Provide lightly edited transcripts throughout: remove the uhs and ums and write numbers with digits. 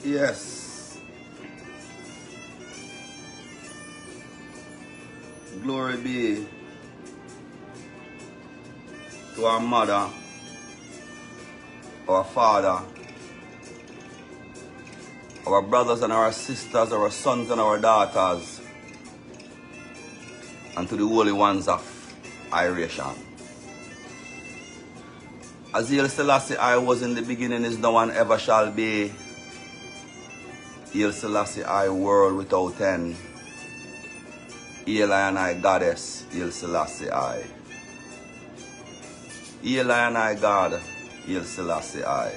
Yes. Glory be to our mother, our father, our brothers and our sisters, our sons and our daughters, and to the holy ones of Iration. As Haile Selassie I was in the beginning, is no one ever shall be. Haile Selassie I, world without end. Haile and I, goddess, Haile Selassie I. Haile and I, God, Haile Selassie I.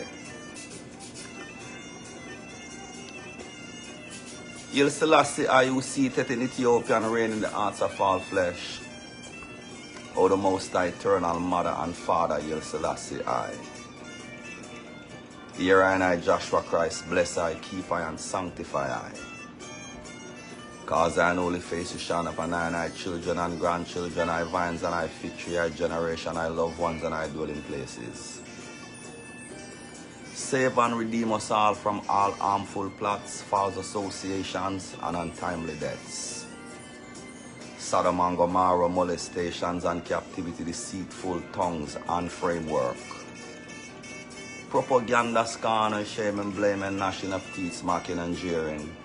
Haile Selassie I, who seated in Ethiopia and reign in the hearts of all flesh. O the Most High, Eternal Mother and Father, Haile Selassie I. Here and I, Joshua Christ, bless I, keep I, and sanctify I. Cause I an holy face to shine upon I and I, children and grandchildren, I vines and I fig tree, I generation, I loved ones and I dwelling places. Save and redeem us all from all harmful plots, false associations, and untimely deaths. Sodom and Gomorrah, molestations and captivity, deceitful tongues and framework. Propaganda, scorn and shame and blame and gnashing of teeth, smacking and jeering.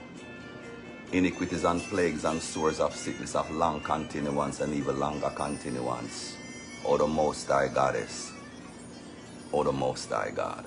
Iniquities and plagues and sores of sickness of long continuance and even longer continuance. O the Most High Goddess. O the Most High God.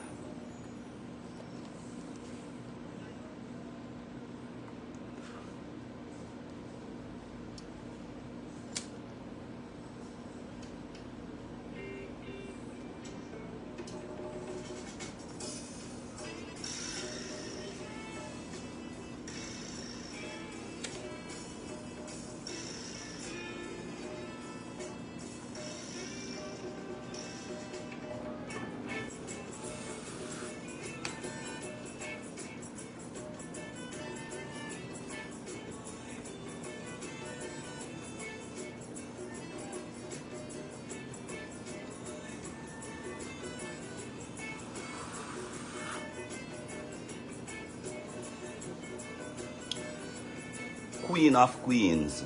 Queen of Queens,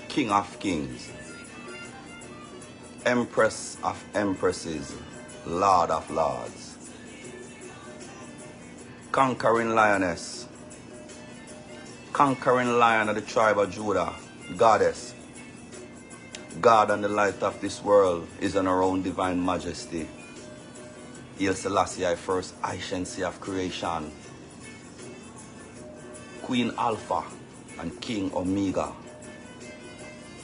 King of Kings, Empress of Empresses, Lord of Lords, Conquering Lioness, Conquering Lion of the tribe of Judah, Goddess, God and the light of this world is in her own divine majesty. Haile Selassie I, first anciency of creation, Queen Alpha and King Omega,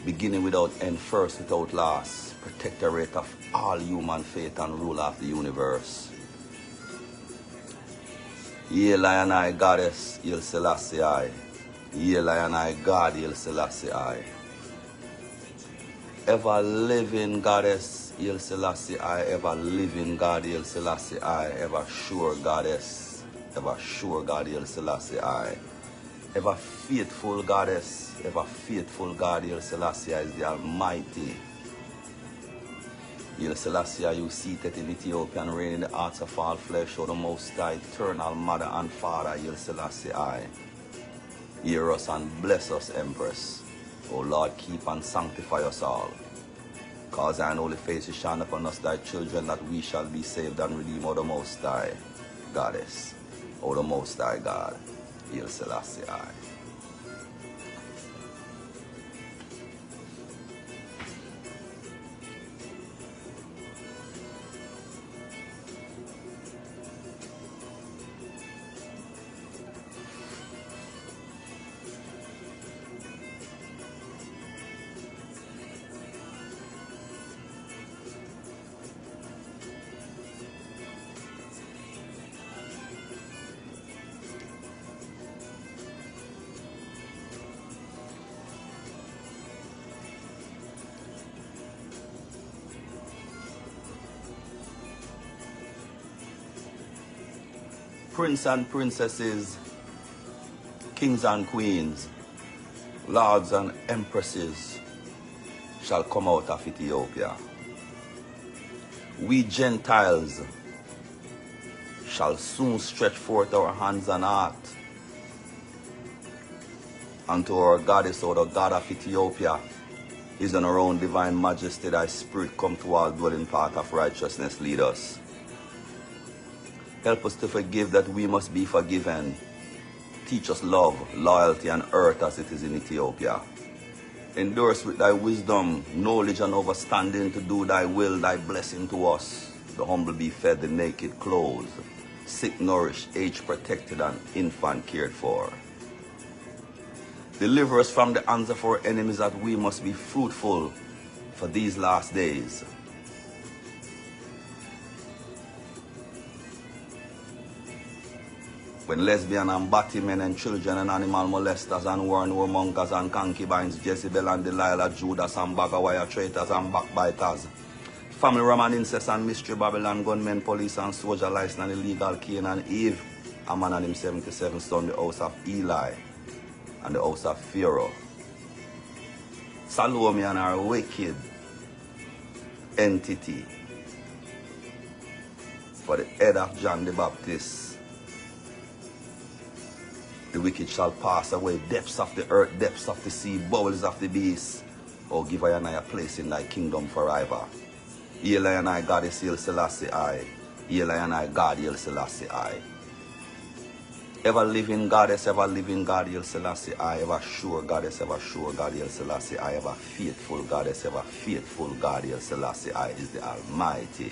beginning without end, first without last, protectorate of all human faith and ruler of the universe. Haile and I, Goddess, Haile Selassie I. Haile and I, God, Haile Selassie I. Ever living Goddess, Haile Selassie I. Ever living God, Haile Selassie I. Ever sure Goddess, ever sure God, Haile Selassie I. Ever faithful Goddess, ever faithful God, Haile Selassie is the Almighty. Haile Selassie, you seated in Ethiopia and reign in the hearts of all flesh, O the Most High, Eternal Mother and Father, Haile Selassie I. Hear us and bless us, Empress. O Lord, keep and sanctify us all. Cause thine holy face to shine upon us, thy children, that we shall be saved and redeemed, O the Most High, Goddess, O the Most High God. Haile Selassie I. Prince and princesses, kings and queens, lords and empresses shall come out of Ethiopia. We Gentiles shall soon stretch forth our hands and heart unto our goddess, or the God of Ethiopia. Is on our own divine majesty, thy spirit come to all dwelling path of righteousness, lead us. Help us to forgive that we must be forgiven. Teach us love, loyalty, and earth as it is in Ethiopia. Endure us with thy wisdom, knowledge, and understanding to do thy will, thy blessing to us. The humble be fed, the naked clothed, sick nourished, aged protected, and infant cared for. Deliver us from the hands of our enemies, that we must be fruitful for these last days. When lesbian and batty men and children and animal molesters and warmongers and concubines, Jezebel and Delilah, Judas and Bagawaya, traitors and backbiters, family ram and incest and mystery, Babylon, gunmen, police and soldier, license and illegal, Cain and Eve, a man and him 77 son, the house of Eli and the house of Pharaoh. Salome and her wicked entity for the head of John the Baptist. The wicked shall pass away, depths of the earth, depths of the sea, bowels of the beast. Oh, give I and I a place in thy kingdom forever. Eli and I, God, is Haile Selassie I. Eli and I, God, Haile Selassie I. Ever living goddess, Haile Selassie I. Ever sure goddess, ever sure God, Haile Selassie I. Ever faithful goddess, ever faithful God, Haile Selassie I is the Almighty.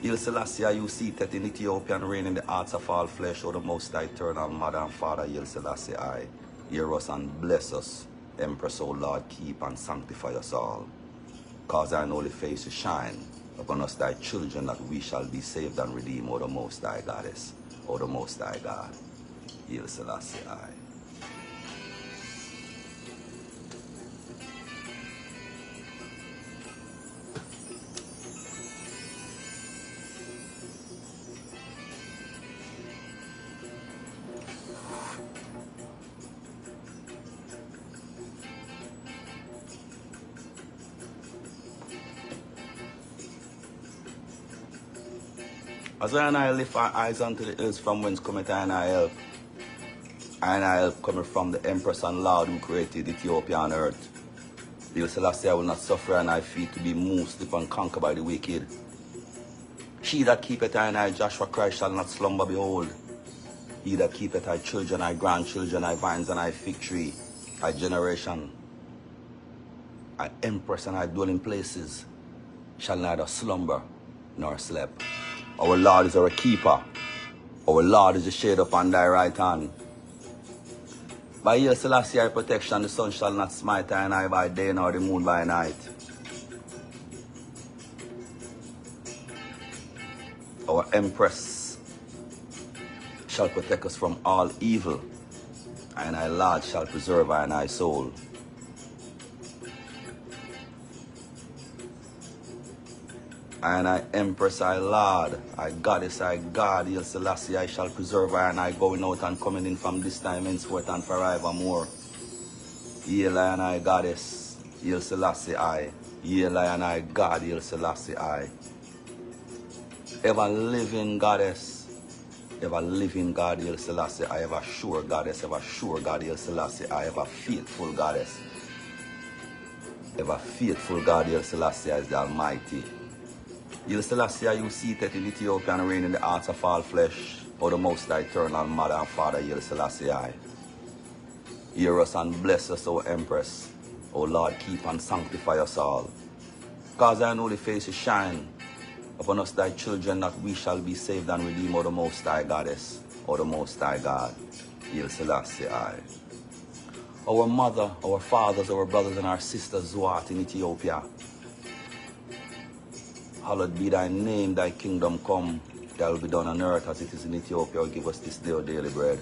Haile Selassie I, you seated in Ethiopia and reign in the hearts of all flesh, O the most eternal Mother and Father, Haile Selassie I. Hear us and bless us, Empress, O Lord, keep and sanctify us all. Cause thine holy face to shine upon us, thy children, that we shall be saved and redeemed, O the most high goddess, O the most high God, Haile Selassie I. As I and I lift our eyes unto the hills from whence cometh I help. I help coming from the Empress and Lord who created Ethiopia and earth. Haile Selassie I will not suffer and I feet to be moved, slip and conquered by the wicked. She that keepeth I, Joshua Christ, shall not slumber, behold. He that keepeth thy children, thy grandchildren, thy vines and thy fig tree, thy generation, thy Empress and thy dwelling places, shall neither slumber nor sleep. Our Lord is our keeper. Our Lord is the shade upon thy right hand. By Haile Selassie I protection, the sun shall not smite thine eye by day, nor the moon by night. Our Empress shall protect us from all evil, and thy Lord shall preserve thy soul. And I Empress, I Lord, I Goddess, I God, Haile Selassie, I shall preserve her, and I going out and coming in from this time henceforth and forevermore. Haile and I Goddess, Haile Selassie, I. Haile and I God, Haile Selassie, I. Ever living Goddess, ever living God, Haile Selassie, I. Ever sure Goddess, ever sure God, Haile Selassie, I. Ever faithful Goddess, ever faithful God, Haile Selassie, I is the Almighty. Haile Selassie, you seated in Ethiopia and reign in the hearts of all flesh, O the most eternal Mother and Father, Haile Selassie I. Hear us and bless us, O Empress. O Lord, keep and sanctify us all. Cause thine holy face to shine upon us, thy children, that we shall be saved and redeemed, O the most high Goddess, O the most high God, Haile Selassie I. Our mother, our fathers, our brothers and our sisters who art in Ethiopia, hallowed be thy name, thy kingdom come, thy will be done on earth as it is in Ethiopia. Give us this day our daily bread.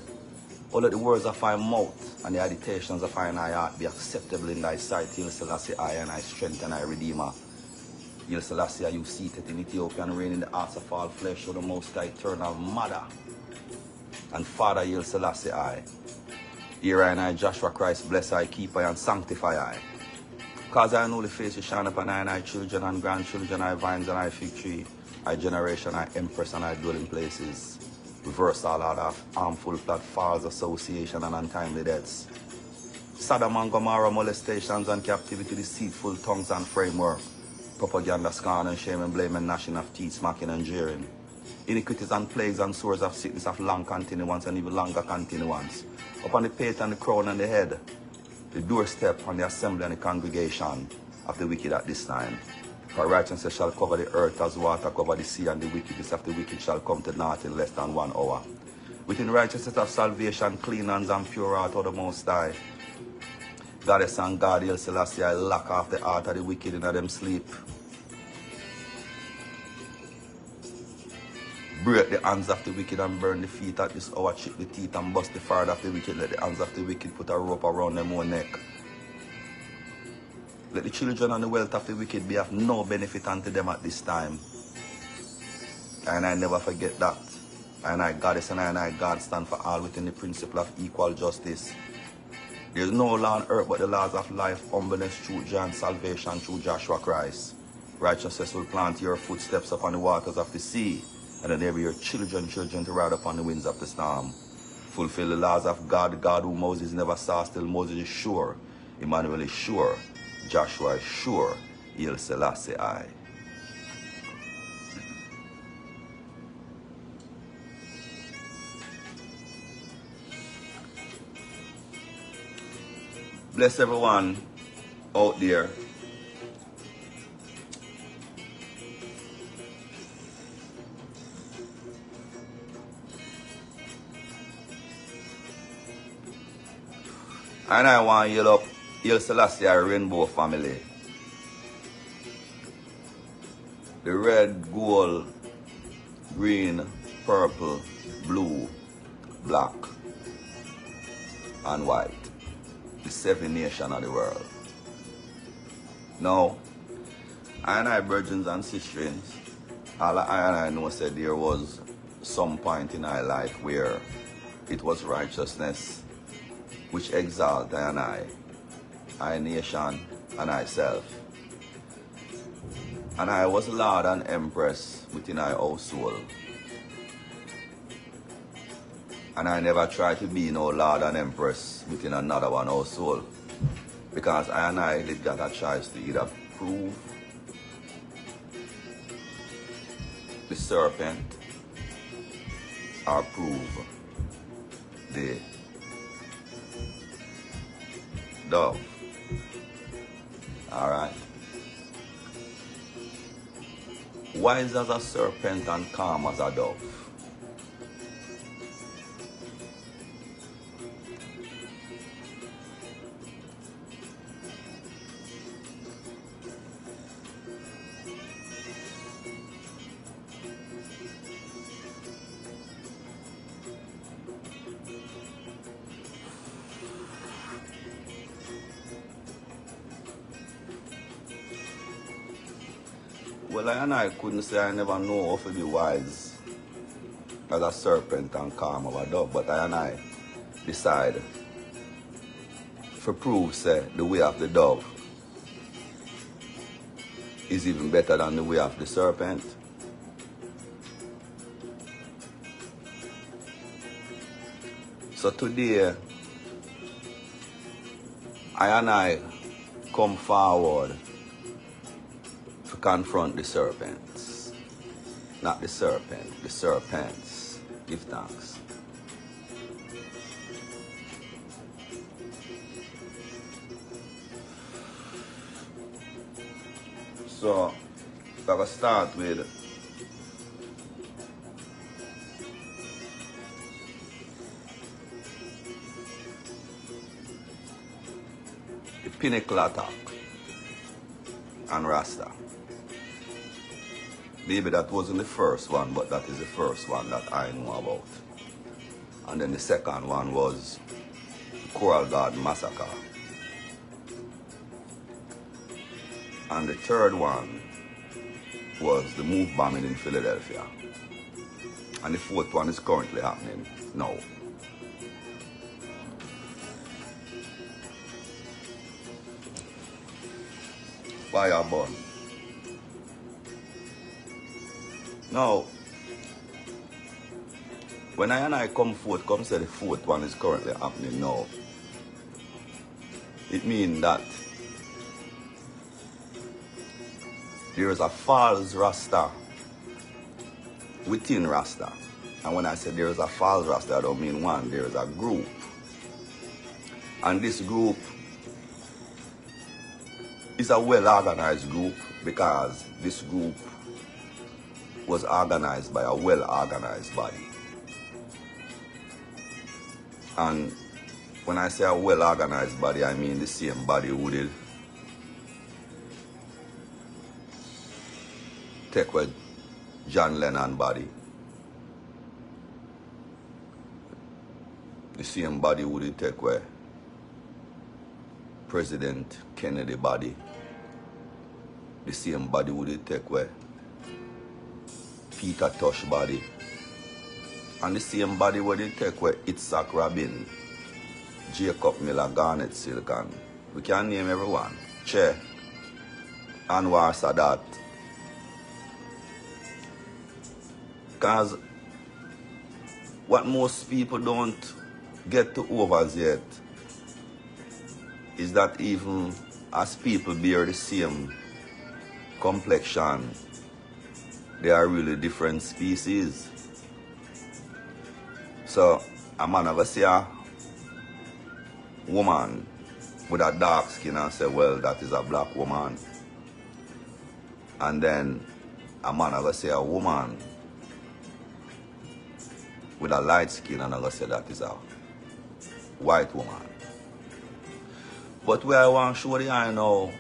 O let the words of thy mouth and the meditations of thine heart be acceptable in thy sight, Haile Selassie I, and thy strength and thy redeemer. Haile Selassie I, you seated in Ethiopia and reign in the hearts of all flesh, O the most eternal Mother and Father, Haile Selassie I. Hear I and I, Joshua Christ, bless I, keep I, and sanctify I. Cause thine holy face to shine upon thy children and grandchildren, thy vines and thy fig tree, I generation, I empress, and I dwelling places. Reverse all other harmful plot, false association, and untimely deaths. Sodom and Gomorrah, molestations and captivity, deceitful tongues and framework. Propaganda, scorn and shame and blame and gnashing of teeth, smacking and jeering. Iniquities and plagues and sores of sickness of long continuance and even longer continuance. Upon the pate and the crown and the head, the doorstep and the assembly and the congregation of the wicked at this time. For righteousness shall cover the earth as water cover the sea, and the wickedness of the wicked shall come to naught in less than 1 hour. Within righteousness of salvation, clean hands and pure heart of the Most High. Goddess and God, El Selassie, I lock off the heart of the wicked in them sleep. Break the hands of the wicked and burn the feet at this hour, chip the teeth and bust the forehead of the wicked. Let the hands of the wicked put a rope around them own neck. Let the children and the wealth of the wicked be of no benefit unto them at this time. And I never forget that. And I, Goddess, and I, God, stand for all within the principle of equal justice. There is no law on earth but the laws of life, humbleness, truth, joy, and salvation through Joshua Christ. Righteousness will plant your footsteps upon the waters of the sea, and then there be your children to ride upon the winds of the storm. Fulfill the laws of God, God who Moses never saw, still Moses is sure. Emmanuel is sure. Joshua is sure. El Selassie I. Bless everyone out there. And I want to yell up El Selassie Rainbow family. The red, gold, green, purple, blue, black, and white. The 7 nations of the world. Now, I virgins and sisters, all I know said there was some point in our life where it was righteousness which exalt I nation, and I self. And I was Lord and Empress within our household. And I never tried to be no Lord and Empress within another one household. Because I did get a choice to either prove the serpent or prove the dove. Alright. Wise as a serpent and calm as a dove. Well, I couldn't say I never know how to be wise as a serpent and calm as a dove, but I decide to prove say the way of the dove is even better than the way of the serpent. So today, I come forward to confront the serpents. Not the serpent, the serpents. Give thanks. So, I'm going to start with the pinnacle attack on Rasta. Maybe that wasn't the first one, but that is the first one that I know about. And then the second one was the Coral Garden Massacre. And the third one was the move bombing in Philadelphia. And the fourth one is currently happening now. Fire burn. Now, when I come forth, come say the fourth one is currently happening now, it means that there is a false Rasta within Rasta. And when I say there is a false Rasta, I don't mean one, there is a group. And this group is a well-organized group because this group was organized by a well-organized body. And when I say a well-organized body, I mean the same body who did take with John Lennon body. The same body who did take with President Kennedy body. The same body who did take with Peter Tosh body. And the same body where they take with Itzhak Rabin, Jacob Miller, Garnet Silkan. We can name everyone. Che, Anwar Sadat. Because what most people don't get to overs yet is that even as people bear the same complexion, they are really different species. So a man ever see a woman with a dark skin and say, well, that is a black woman. And then a man ever see a woman with a light skin and ever say that is a white woman. But where I want to show the eye now,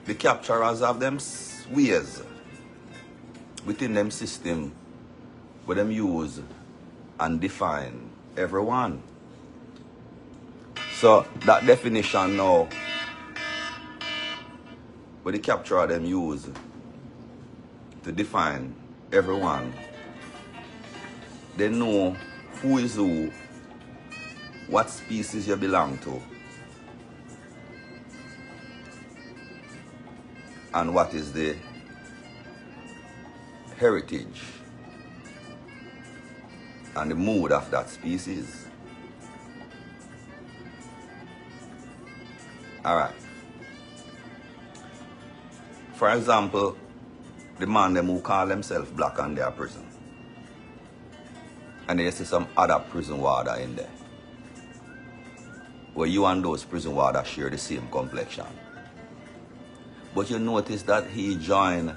the capturers have them ways within them system where them use and define everyone. So that definition now where the capturer them use to define everyone, they know who is who, what species you belong to, and what is the heritage and the mood of that species. Alright. For example, the man them who call themselves black and they are prison. And you see some other prison warder in there. Where you and those prison warders share the same complexion. But you notice that he joined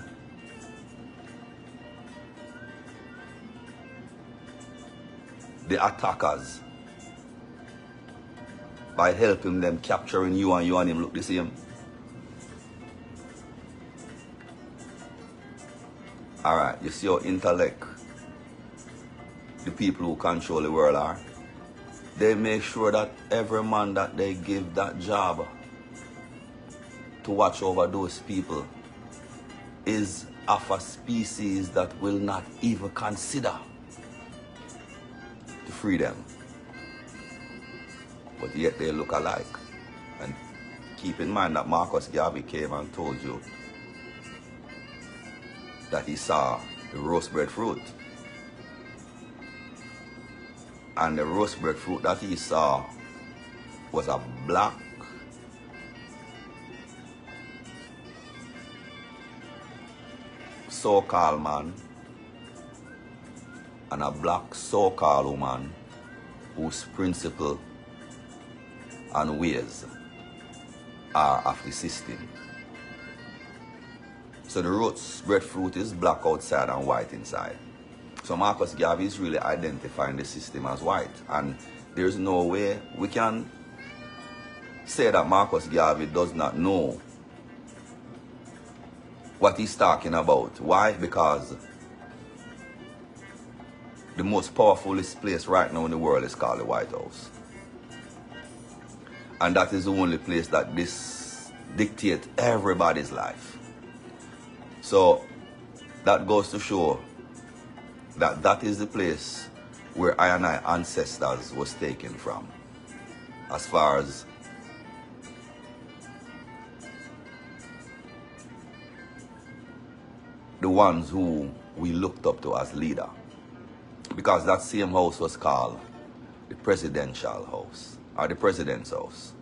the attackers by helping them capturing you and him look the same. Alright, you see how intellect the people who control the world are? They make sure that every man that they give that job to watch over those people is of a species that will not even consider to free them. But yet they look alike. And keep in mind that Marcus Garvey came and told you that he saw the roast breadfruit. And the roast breadfruit that he saw was a black so-called man and a black so-called woman whose principle and ways are of the system. So the roast breadfruit is black outside and white inside. So Marcus Garvey is really identifying the system as white. And there's no way we can say that Marcus Garvey does not know what he's talking about. Why? Because the most powerful place right now in the world is called the White House. And that is the only place that this dictates everybody's life. So that goes to show that that is the place where I and I ancestors was taken from, as far as the ones who we looked up to as leader. Because that same house was called the presidential house, or the president's house.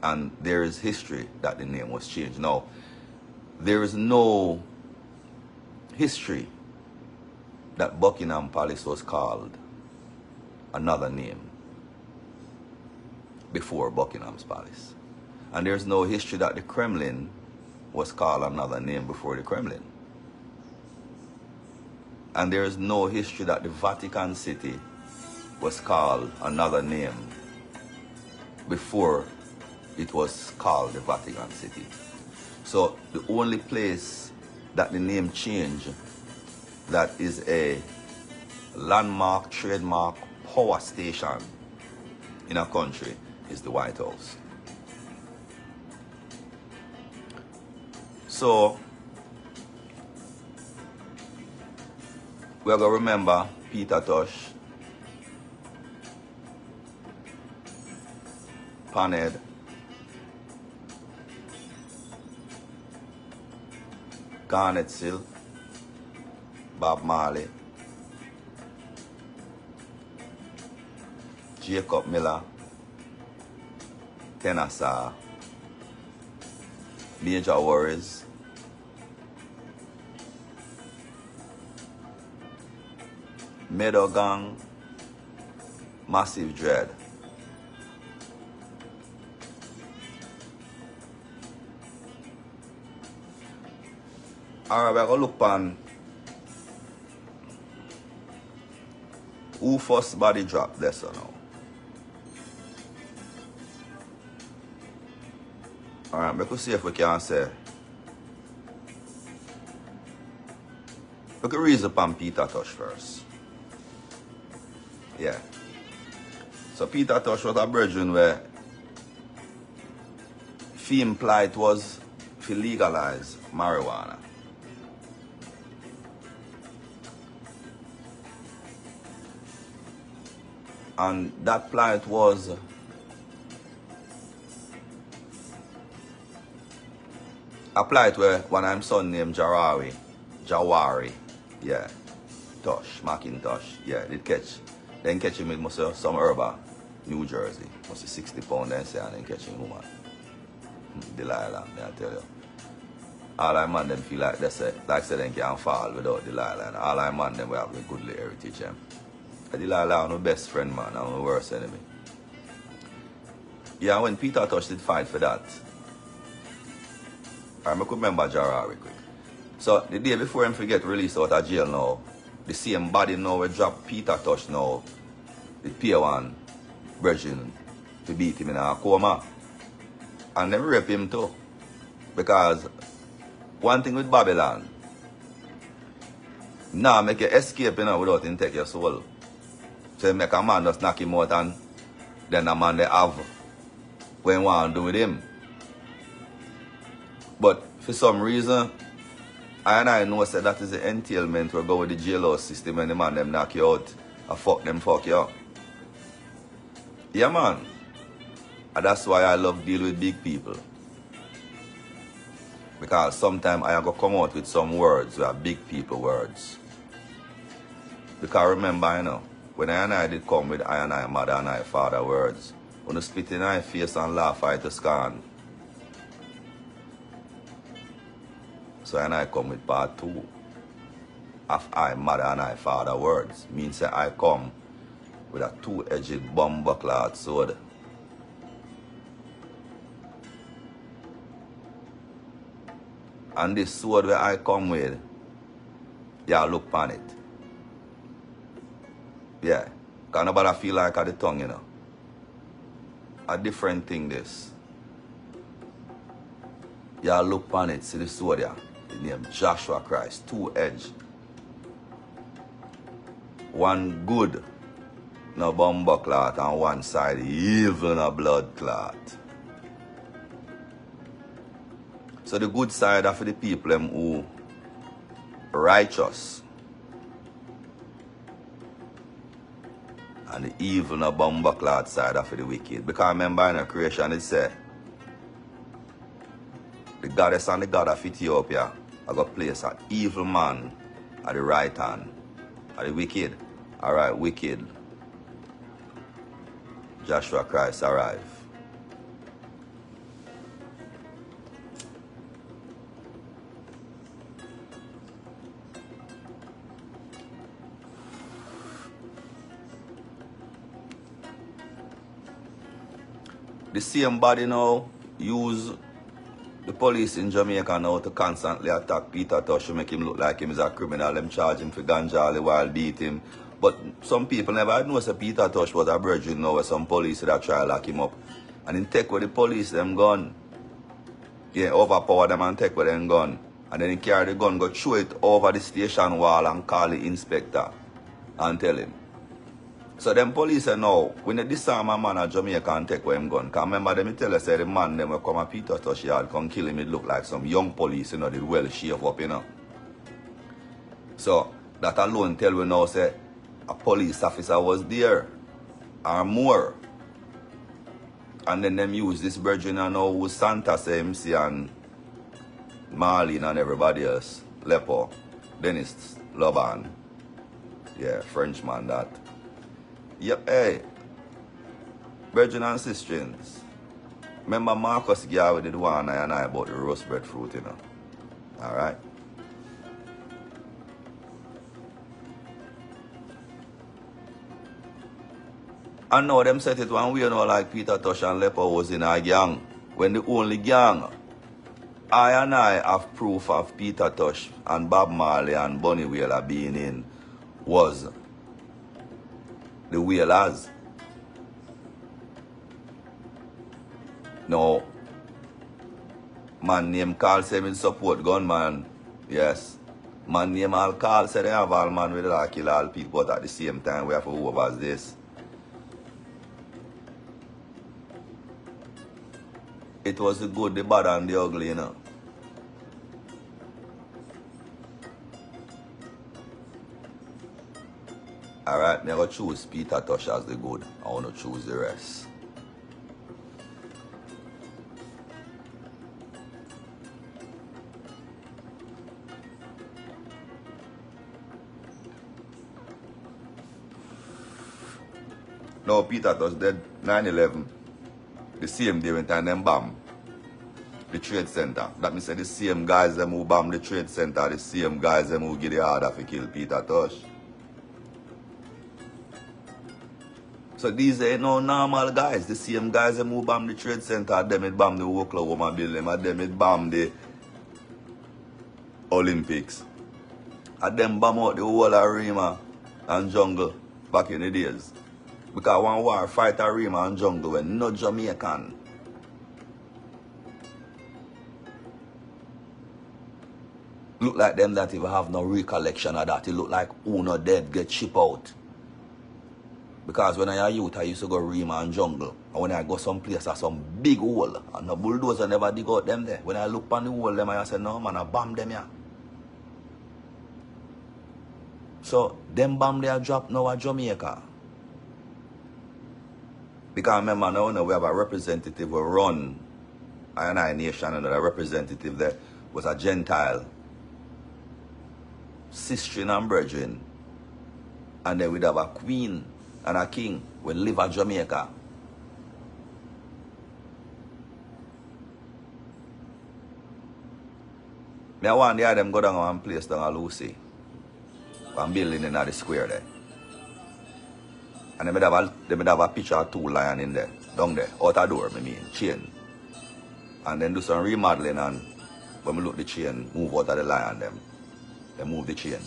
And there is history that the name was changed. Now, there is no history that Buckingham Palace was called another name before Buckingham's Palace. And there's no history that the Kremlin was called another name before the Kremlin. And there's no history that the Vatican City was called another name before it was called the Vatican City. So the only place that the name changed that is a landmark, trademark, power station in a country is the White House. So we're going to remember Peter Tosh, Panhead, Garnet Sill, Bob Marley, Jacob Miller, Tennessee, Major Worries, Meadow Gang, Massive Dread. Alright, we're going to look on who first body drop this or no. Alright, we can see if we can say. We can reason upon Peter Tosh first. Yeah. So Peter Tosh was a brethren where he implied was to legalize marijuana. And that plight was a plight where one of his son named Jawari, yeah, Tosh, Macintosh, yeah, did catch. Then catch him with must have some herb, New Jersey, must be 60 pounds then say and then catch him woman. Delilah, I tell you. All I man them feel like they say, like say they can't fall without Delilah. And all I man them will have a good heritage. Delilah is my best friend, man, and my worst enemy. Yeah, when Peter Tosh did fight for that, I could remember Jarrah quick. So the day before him get released out of jail now, the same body now will drop Peter Tosh now, the Pier 1 virgin, to beat him in a coma. And they rape him too. Because one thing with Babylon, now make you escape without him take your soul. So you make a man just knock him out and then a man they have what he want to do with him. But for some reason, I know say that is the entailment where go with the jailhouse system and the man them knock you out and fuck you. Yeah man. And that's why I love deal with big people. Because sometimes I go come out with some words that are big people words. Because remember, when I did come with I and I mother and I father words, when you spit in my face and laugh I to scan. So I come with part 2 of I mother and I father words. Means that I come with a 2-edged Bomboclaath sword. And this sword where I come with, yeah, look upon it. Yeah. Because nobody feel like at the tongue, A different thing this. Yeah, look upon it, see the sword, yeah. The name Joshua Christ, 2-edged. One good, no Bomboclaath, and one side evil, no blood clot. So the good side are for the people them who righteous. And the evil, no Bomboclaath side are for the wicked. Because remember in the creation it said, the goddess and the god of Ethiopia I got place an evil man at the right hand. Are the wicked? Alright, wicked. Joshua Christ arrive. The same body now use the police in Jamaica now to constantly attack Peter Tosh to make him look like him is a criminal. Them charge him for ganja all the while, beat him. But some people never know that Peter Tosh was a virgin now where some police that try to lock him up. And then take with the police them gun. Yeah, overpower them and take with them gun. And then he carry the gun, go throw it over the station wall and call the inspector and tell him. So them police say now, when they disarm a man at Jamaica and take away him gun, because remember them tell us say the man them will come at Peter Tosh yard, come kill him, it look like some young police, you know, the well shave up, you know. So that alone tell we now say a police officer was there or more. And then them use this virgin and now who Santa say MC and Marlene and everybody else. Lepo, Dennis Loban. Yeah, Frenchman that. Yep, hey. Virgin and sistrins. Remember Marcus Garvey did one and I about the roast breadfruit, you know. Alright. And now them set it one way, you know, like Peter Tosh and Lepo was in a gang. When the only gang I have proof of Peter Tosh and Bob Marley and Bunny Wailer being in was the Wailers. Now, man named Carl say him support gunman. Yes. Man named all Carl say they have all man with like kill all people, but at the same time we have to over as this. It was the good, the bad and the ugly, you know. Alright, I'm going to choose Peter Tosh as the good. I want to choose the rest. No, Peter Tosh dead 9/11. The same day when time them bomb the trade center. That means the same guys them who bomb the trade center, the same guys them who give the order to kill Peter Tosh. So these ain't no normal guys. The same guys them who bomb the trade center, them it bomb the Oklahoma building, and them it bomb the Olympics. And them bomb out the whole arena and jungle back in the days. Because one war fight arena and jungle when no Jamaican. Look like them that even have no recollection of that. It look like who no dead get chip out. Because when I was a youth, I used to go Rima and jungle. And when I go some place, there's some big hole. And the bulldozer never dig out them there. When I look on the hole, them, I say, no man, I bomb them here. So, them bomb they drop now at Jamaica. Because remember now we have a representative who run I Nation, and a representative there was a Gentile. Sister and brethren. And then we'd have a queen and a king will live at Jamaica. I want the them go down one place down at Lucy. One building in the square there. And they would have a picture of 2 lions in there. Down there. Out the door, chain. And then do some remodeling and when we look the chain, move out of the lion them. They move the chain.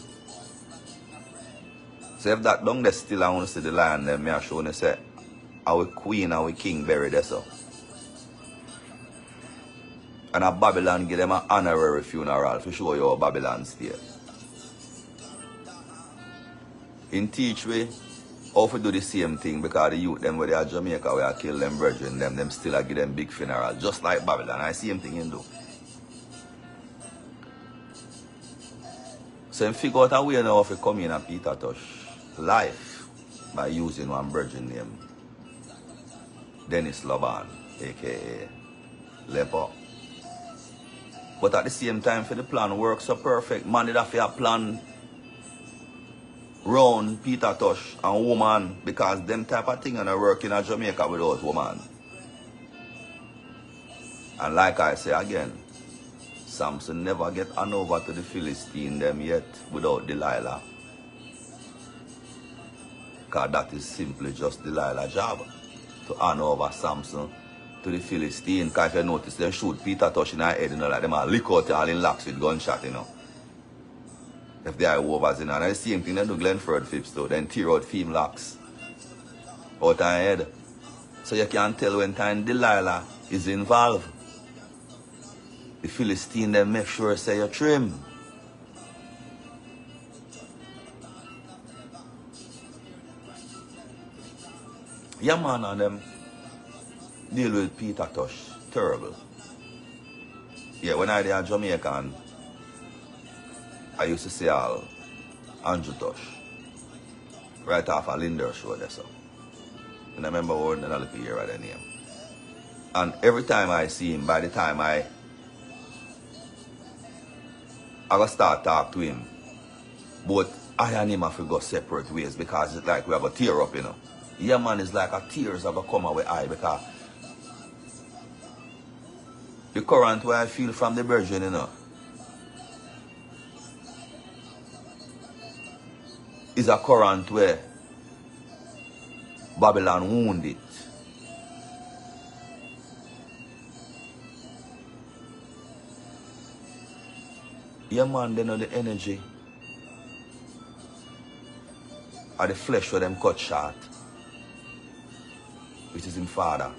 So if that down there still I want to see the lion, then I show you say our queen, our king buried there so. And a Babylon give them an honorary funeral to show you how Babylon stay. In teach we how to do the same thing because the youth them where they are Jamaica where I kill them virgin them still I give them big funeral just like Babylon. I same thing in do. So figure out a way now if you come in and Peter Tosh life by using one virgin name. Dennis Loban, aka Lepo. But at the same time, for the plan work so perfect, man did have to plan round Peter Tosh and woman, because them type of thing and work in Jamaica without woman. And like I say again, Samson never get hand over to the Philistine them yet without Delilah. Because that is simply just Delilah's job, to hand over Samson to the Philistine. Because if you notice, they shoot Peter Tosh in the head, you know, like them all lick out all in locks with gunshot, you know. If they are overs, you know. And the same thing they do Glenford Phipps too. Then tear out film locks out of their head. So you can tell when time Delilah is involved. The Philistine then make sure say you trim. Yeah, man, and them deal with Peter Tosh. Terrible. Yeah, when I was in Jamaica, I used to see all Andrew Tosh. Right off a Linder show there, so. And I remember when I look here at the name. And every time I see him, by the time I go start talk to him. But I and him have to go separate ways because it's like we are going to tear up, you know. Yeah, man, it's like a tears are going to come away eye because the current where I feel from the virgin, you know, is a current where Babylon wounded. Yeah, man, they know the energy of the flesh where them cut short, which is in Father.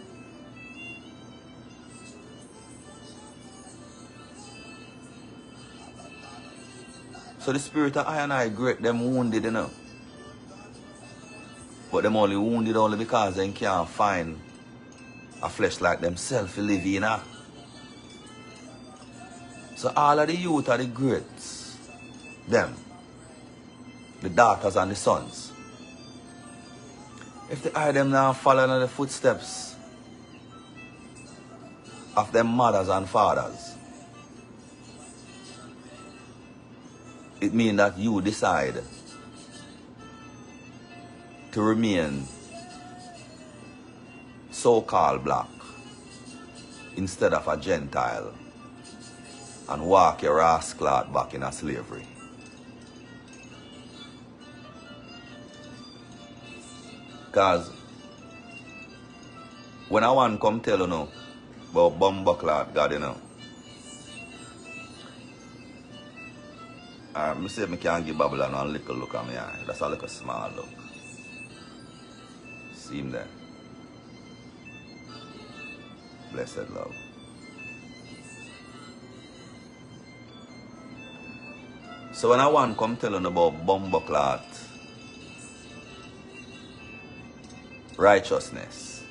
So the spirit of I and I great them wounded, you know. But them only wounded only because they can't find a flesh like themselves to live in. So all of the youth are the greats, them, the daughters and the sons. If they eye them now following in the footsteps of them mothers and fathers, it means that you decide to remain so-called black instead of a Gentile and walk your Rasta back in a slavery. Because when I want to come tell you now about Bomboclaath God, you know, I say I can't give Babylon a little look at me eye. That's a little small look. See him there. Blessed love. So when I want to come tell you about Bomboclaath, righteousness,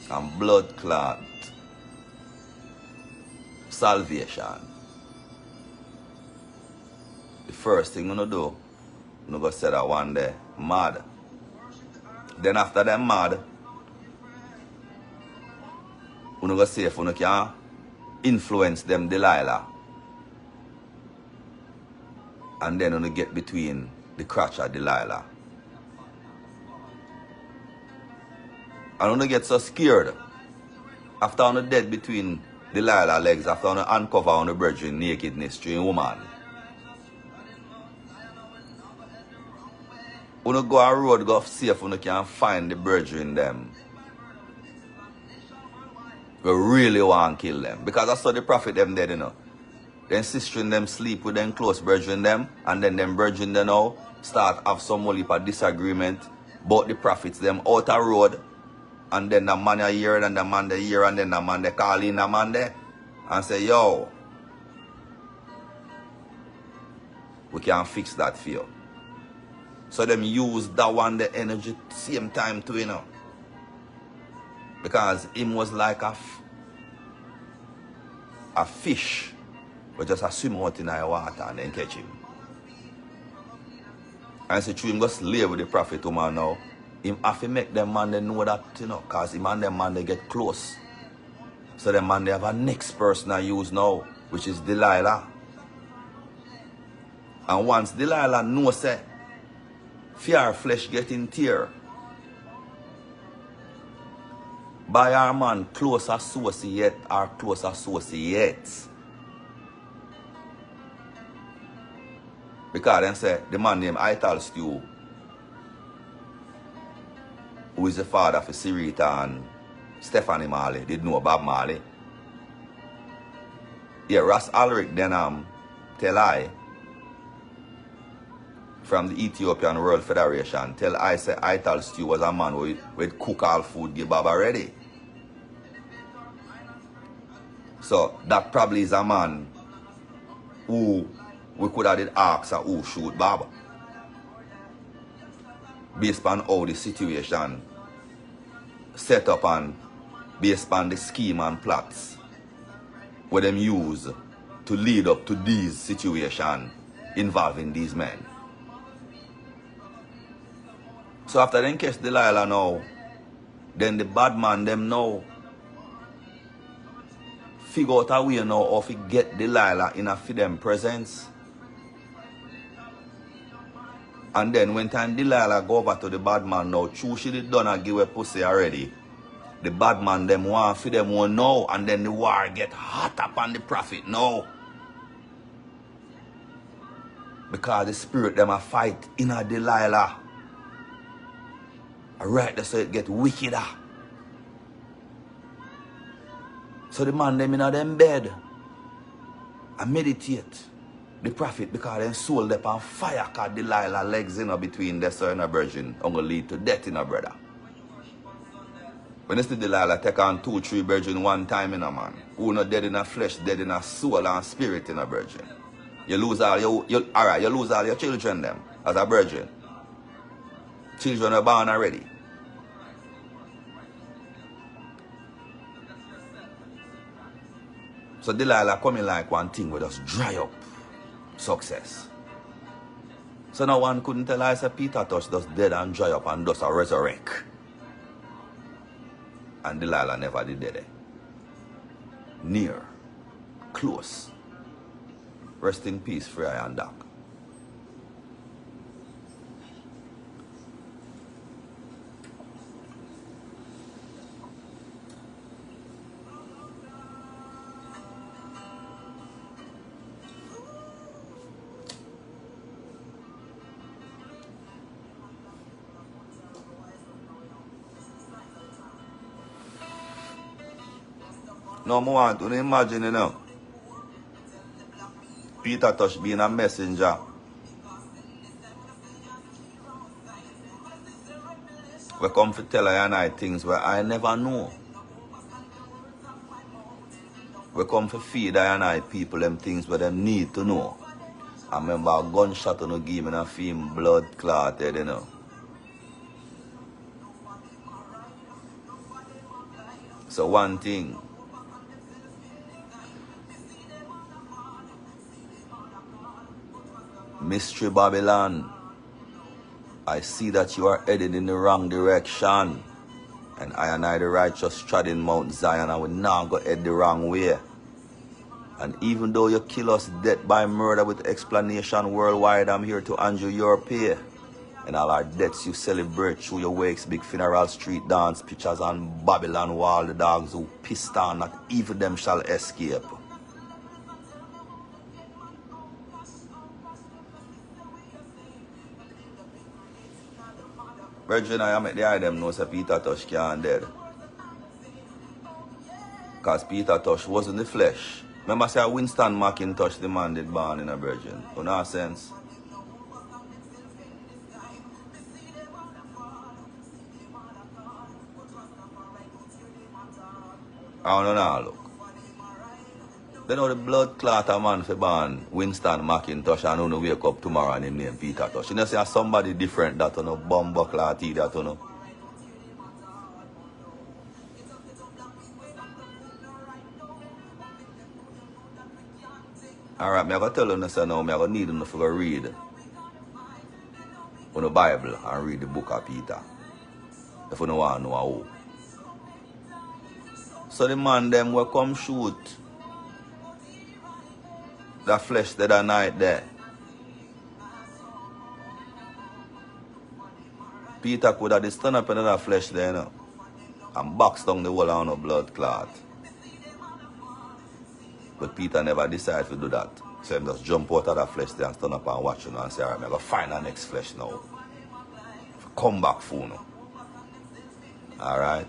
and blood clot, salvation, the first thing I'm going to do, I'm going to say that one day, mad. Then after them mad, I'm going to say if you can influence them Delilah. And then you get between the crotch of Delilah. And you get so scared after you dead between Delilah legs, after you uncover on the virgin nakedness to a woman. You go a road, go see if you can find the virgin them. We really want to kill them. Because I saw the prophet them dead, you know. Then sister in them sleep with them close virgin them. And then them virgin them now start have some more of disagreement about the prophets them out a road. And then the man a hear and the man they hear and then the man they call in the man there. And say, yo, we can fix that for you. So them use that one the energy same time too, you know. Because him was like a fish, but just a swim out in the water and then catch him. And so him go slave with the prophet woman now. Him have to make them man they know that, you know, because him and them man they get close. So the man, they have a next person I use now, which is Delilah. And once Delilah knows that fear flesh getting tear by our man close associate or close associates. Because then say the man named Ital Stew, who is the father for Sirita and Stephanie Marley, did know Bob Marley. Yeah, Ras Alric then tell I from the Ethiopian World Federation, tell I say Ital Stew was a man who would cook all food, give Bob already. So that probably is a man who we could have did ask who shoot Bob. Based on how the situation set up and based on the scheme and plots where them use to lead up to these situations involving these men. So after them catch Delilah now, then the bad man them now figure out a way now how to get Delilah in a for them presence. And then when time Delilah go over to the bad man now, true she did done and give a pussy already. The bad man them want for them one now, and then the war get hot up on the prophet now. Because the spirit them a fight in a Delilah. Right, so it get wickeder. So the man them in a them bed and meditate the prophet because them soul them on fire because Delilah legs in between the son and a virgin and gonna lead to death in a brother. When you see Delilah take on 2-3 virgin one time in a man, who not dead in a flesh, dead in a soul and spirit in a virgin. You lose all your you lose all your children them as a virgin. Children are born already. So Delilah coming like one thing with us dry up success. So now one couldn't tell I said Peter Tosh just dead and dry up and just a resurrect. And Delilah never did that. Near, close. Rest in peace, Freya and Doc. No, I want to imagine, you know, Peter Tosh being a messenger. We come to tell I and I things where I never know. We come to feed I and I people them things where them need to know. I remember a gunshot on a game and a film blood clotted, you know. So one thing. Mystery Babylon, I see that you are headed in the wrong direction. And I the righteous treading Mount Zion, and we now go head the wrong way. And even though you kill us dead by murder with explanation worldwide, I'm here to undo your pay. And all our deaths you celebrate through your wakes, big funeral, street dance, pictures on Babylon wall, the dogs who pissed on, not even them shall escape. Virgin, I make the eye them know that Peter Tosh can't dead. Because Peter Tosh was in the flesh. Remember say Winston McIntosh the man did born in a virgin. You know sense? I don't know look. They know the blood clot a man for born Winston McIntosh and who wake up tomorrow and him name Peter Tosh. You know say somebody different that you know Bomboclaath that you know. Alright, I'm going to tell you say now, I'm going to need you to read on the Bible and read the book of Peter. If you don't want to know how. So the man them will come shoot the flesh that night there. Peter could have stand up in that flesh there, you know, and box down the whole on a blood clot. But Peter never decided to do that. So he just jump out of that flesh there and stand up and watch, you know, and say, alright, I'm going to find the next flesh now. Come back for you. Alright.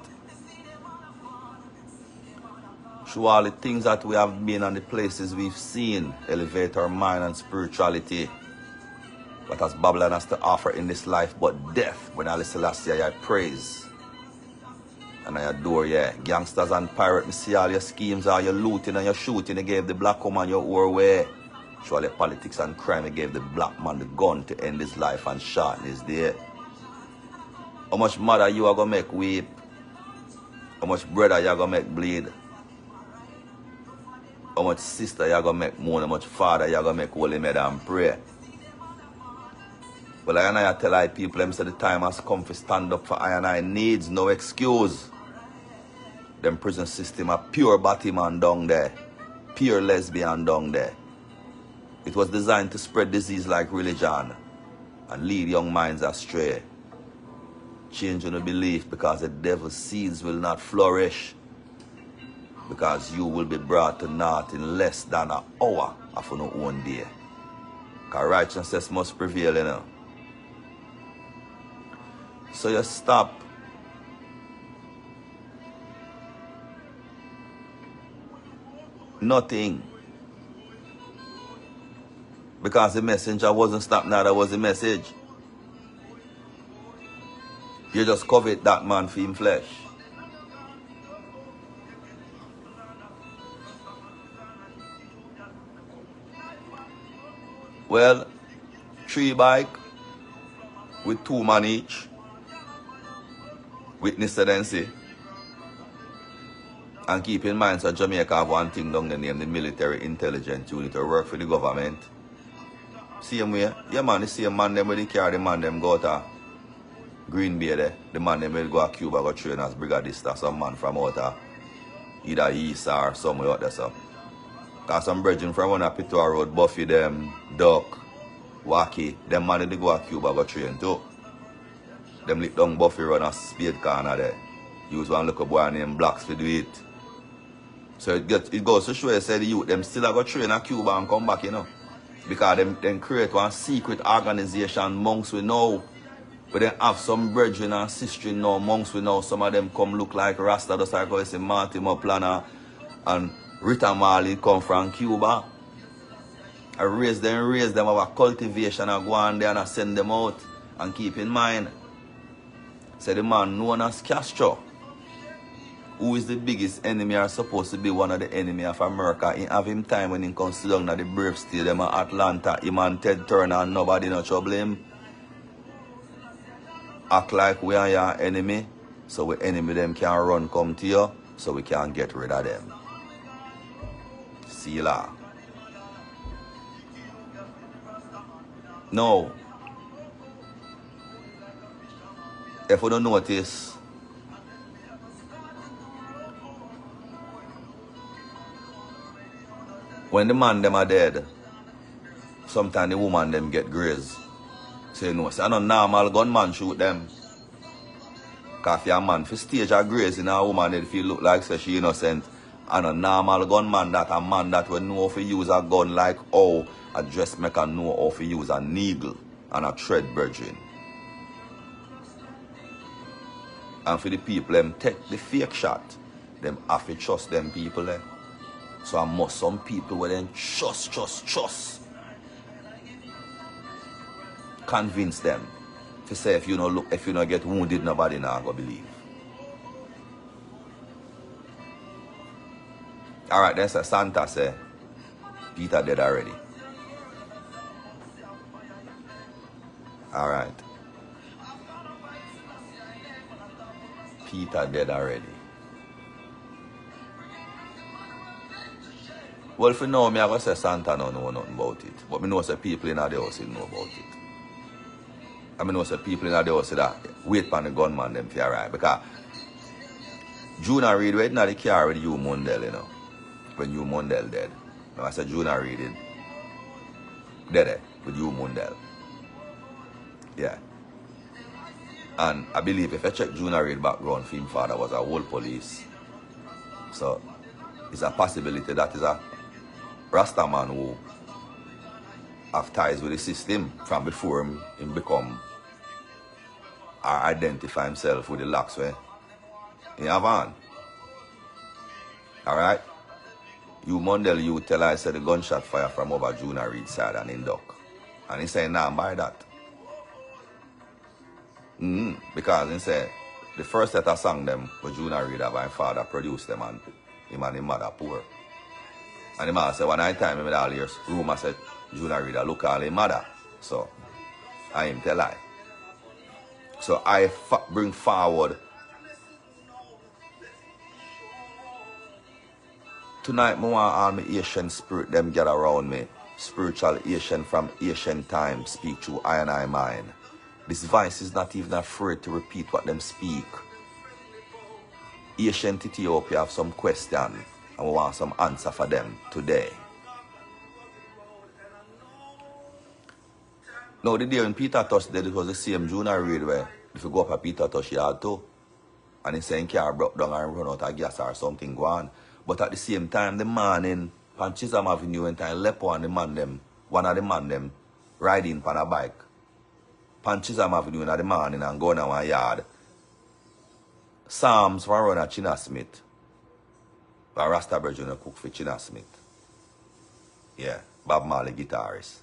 Through all the things that we have been and the places we've seen, elevate our mind and spirituality. What has Babylon has to offer in this life but death? When I listen last year, I praise. And I adore you. Gangsters and pirates, me see all your schemes, all your looting and your shooting. You gave the black woman your own way. Through all your politics and crime, you gave the black man the gun to end his life and shorten his day. How much mother you are going to make weep? How much brother you are going to make bleed? How much sister you are going to make mourn? How much father you are going to make holy mad and pray? Well, I tell I people, them say the time has come to stand up for I needs, no excuse. Them prison system a pure Batman down there. Pure lesbian down there. It was designed to spread disease like religion and lead young minds astray. Change your belief because the devil's seeds will not flourish. Because you will be brought to naught in less than an hour of your own day. Because righteousness must prevail, you know. So you stop nothing. Because the messenger wasn't stopped now, that was the message. You just covet that man for him flesh. Well, 3 bike with 2 man each. Witness tendency. And keep in mind, so Jamaica have one thing down the name, the military intelligence unit, to work for the government. Same way, yeah man, the same man them when they carry the man them go to Green Bay there. The man them will go to Cuba, go train as brigadista, some man from out of either east or somewhere out there. So. Because some brethren from one of Pitua Road, Buffy them, Duck, Wacky, them man they go to Cuba, go train too. Them lick down Buffy run a spade corner there. Use one little boy named Blacks to do it. So it goes to show you, say the youth, them still go train at Cuba and come back, you know. Because them create one secret organization, monks we know. But they have some brethren and sisters now, monks we know. Some of them come look like Rasta, just like how you see Martin Planner and Rita Marley come from Cuba. I raise them have a cultivation and go on there and I send them out. And keep in mind, say the man known as Castro, who is the biggest enemy or supposed to be one of the enemy of America. He have him time when he comes to down at the Brave Stadium in Atlanta. Him and Ted Turner and nobody no trouble him. Act like we are your enemy, so we enemy them can run come to you, so we can get rid of them. See you later. No. If you don't notice, when the man them are dead, sometimes the woman them get grazed. So you know, say, I know normal gunman shoot them. Because if you're a man, for stage a grazing a woman, if you look like say she innocent, and a normal gunman, that a man that will know if you use a gun like how a dressmaker know how to use a needle and a thread brethren. And for the people, them take the fake shot, them have to trust them people. So I must some people will then trust. Convince them to say if you don't get wounded, nobody now go believe. Alright, then say Santa say Peter dead already. Alright. Peter dead already. Well, if you know me, I go say Santa don't know nothing about it. But I know say people in the house know about it. I know say people in the house that wait for the gunman them to arrive. Because Juna Reid went in the car with Hugh Mundell, you know. When Hugh Mundell dead. Now I said Juna Reid dead with Hugh Mundell. Yeah. And I believe if I check Juna Reid background, his father was a whole police. So it's a possibility that is a Rasta man who have ties with the system from before him become or identify himself with the locks where he have on. Alright? You Mundell, you tell I said the gunshot fire from over Juna Reid side and in duck. And he say, nah, buy that. Because he said the first set of song them with Juna Reid my father produced them and him and his mother poor. And the man said one night time in all years room I said Juna Reid look all his mother. So I him tell I. So I bring forward tonight. I want all my Asian spirit them get around me. Spiritual Asian from Asian time speak through I and I mind. This voice is not even afraid to repeat what them speak. Ancient Ethiopia have some question and we want some answer for them today. Now the day when Peter Tosh did it was the same Juna Reid where if you go up a Peter Tosh yard too and he's saying car broke down and run out of gas or something go on. But at the same time the man in Chisholm Avenue went and Lepo and the man them, one of the man them riding on a bike. Chisholm Avenue in the morning and going to one yard. Psalms for run at China Smith. But Rasta Bridge cook for China Smith. Yeah, Bob Marley guitarist.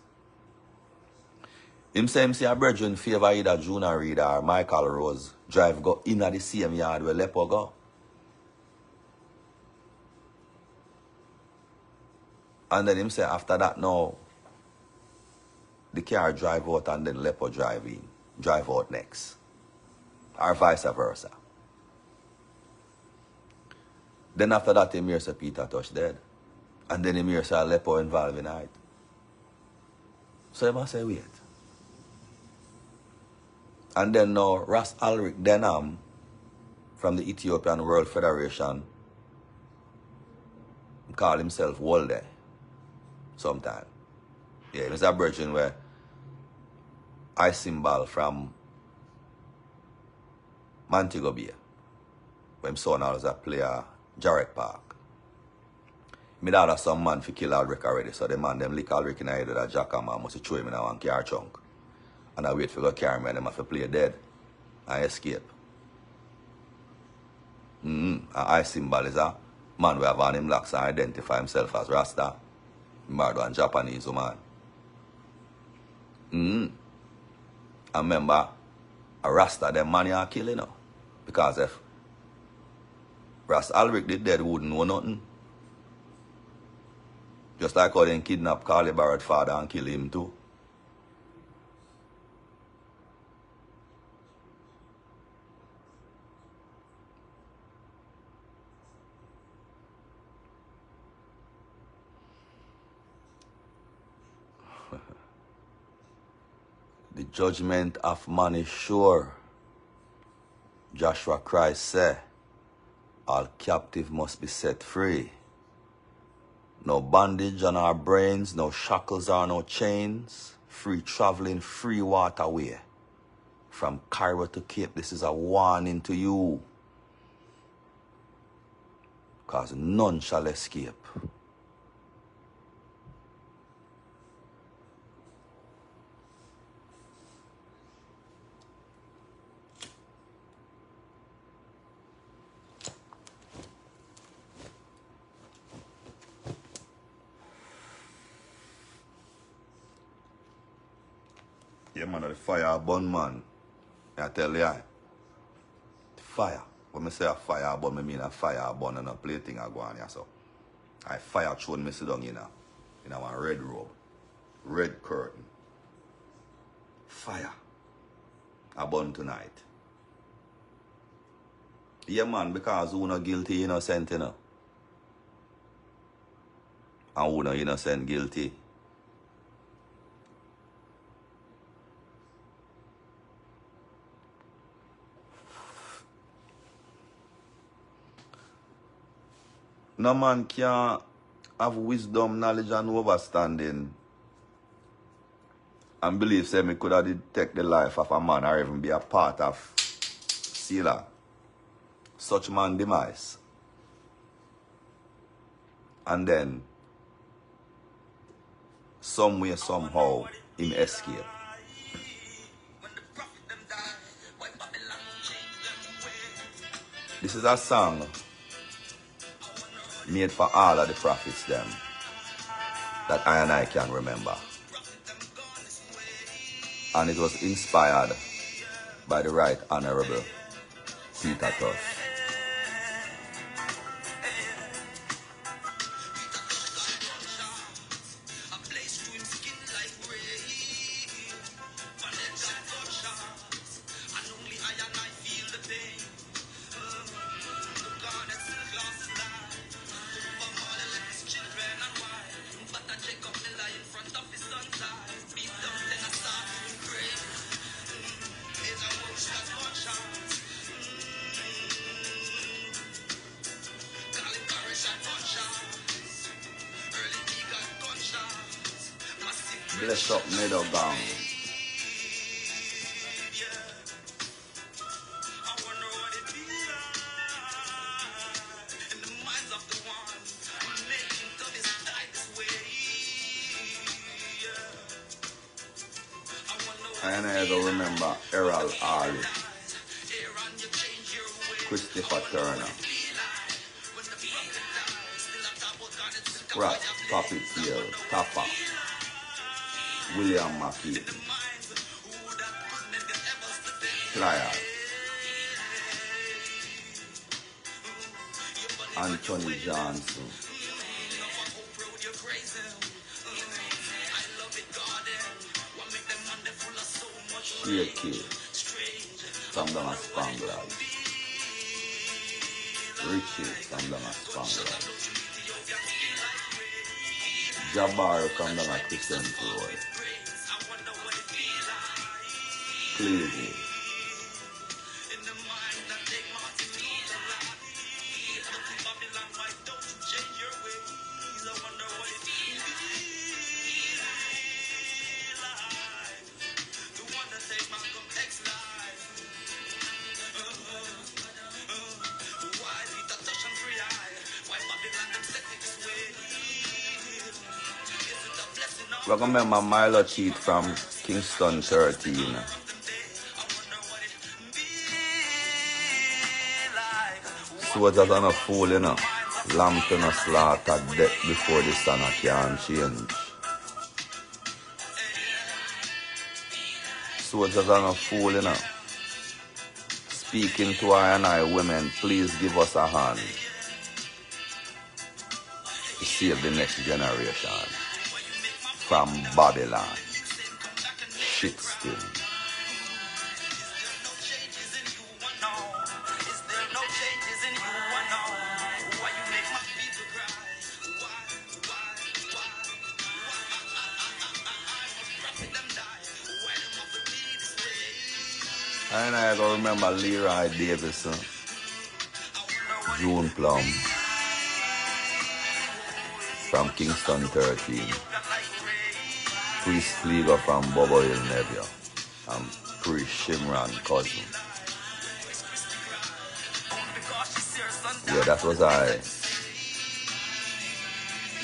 Him say a brethren favor either Juna Reid or Michael Rose drive go in at the same yard where Lepo go. And then him say after that now, the car drive out and then Lepo drive out next. Or vice versa. Then after that, him hear say Peter Tosh dead. And then him hear say Lepo involved in it. So he must say wait. And then now Ras Alric Denham from the Ethiopian World Federation call himself Wolde sometime. Yeah, he's a virgin where I symbol from Montego Bay. When son was a player Jarrett Park. Me dad have some man for kill Alric already, so the man them lick Alric in the head of that jacker man must throw him in a one car trunk. And I wait for the carry me and them have to play dead and escape. And I symbol is a man who have on him locks and identify himself as Rasta. Murder and Japanese woman. I remember a Rasta them man you kill, you know. Because if Ras Alric did dead, wouldn't know nothing. Just like how they kidnap Carly Barrett's father and kill him too. The judgment of man is sure. Joshua Christ said, all captive must be set free. No bondage on our brains, no shackles or no chains. Free traveling, free waterway. From Cairo to Cape, this is a warning to you. Because none shall escape. Yeah, man, the fire burn, man. I tell you, the fire. When I say a fire burn, I mean a fire burn and a plating I go on here, so. I fire thrown me sit down in a one red robe. Red curtain. Fire. I burn tonight. Yeah, man, because who not guilty, innocent, you know. And who not innocent, guilty. No man can have wisdom, knowledge, and understanding and believe say me could have take the life of a man or even be a part of Sila. Such man demise. And then some way, somehow, him escape. This is a song made for all of the prophets them that I and I can remember. And it was inspired by the Right Honorable Peter Tosh. Bless up middle gang. And I don't remember Errol Ali, Christopher Turner, Scratch, Poppy Tail, Tapper, William McKee, Flyer, Anthony Johnson, Shaky, from the Spanglers, Richie from the Spanglers, Jabbar from the Christian Road, Cleavy, I remember Milo Cheat from Kingston 13. Soldiers are no fool, you know. Lamb to no slaughter, death before the sun can change. Soldiers are no fool, you know. Speaking to I and I women, please give us a hand to save the next generation from Babylon. Shit still. And I go remember Leroy Davison, June Plum from Kingston 13, Priest Fleeger from Bobo Hill Nevia, and Priest Shimran cousin. Yeah, that was I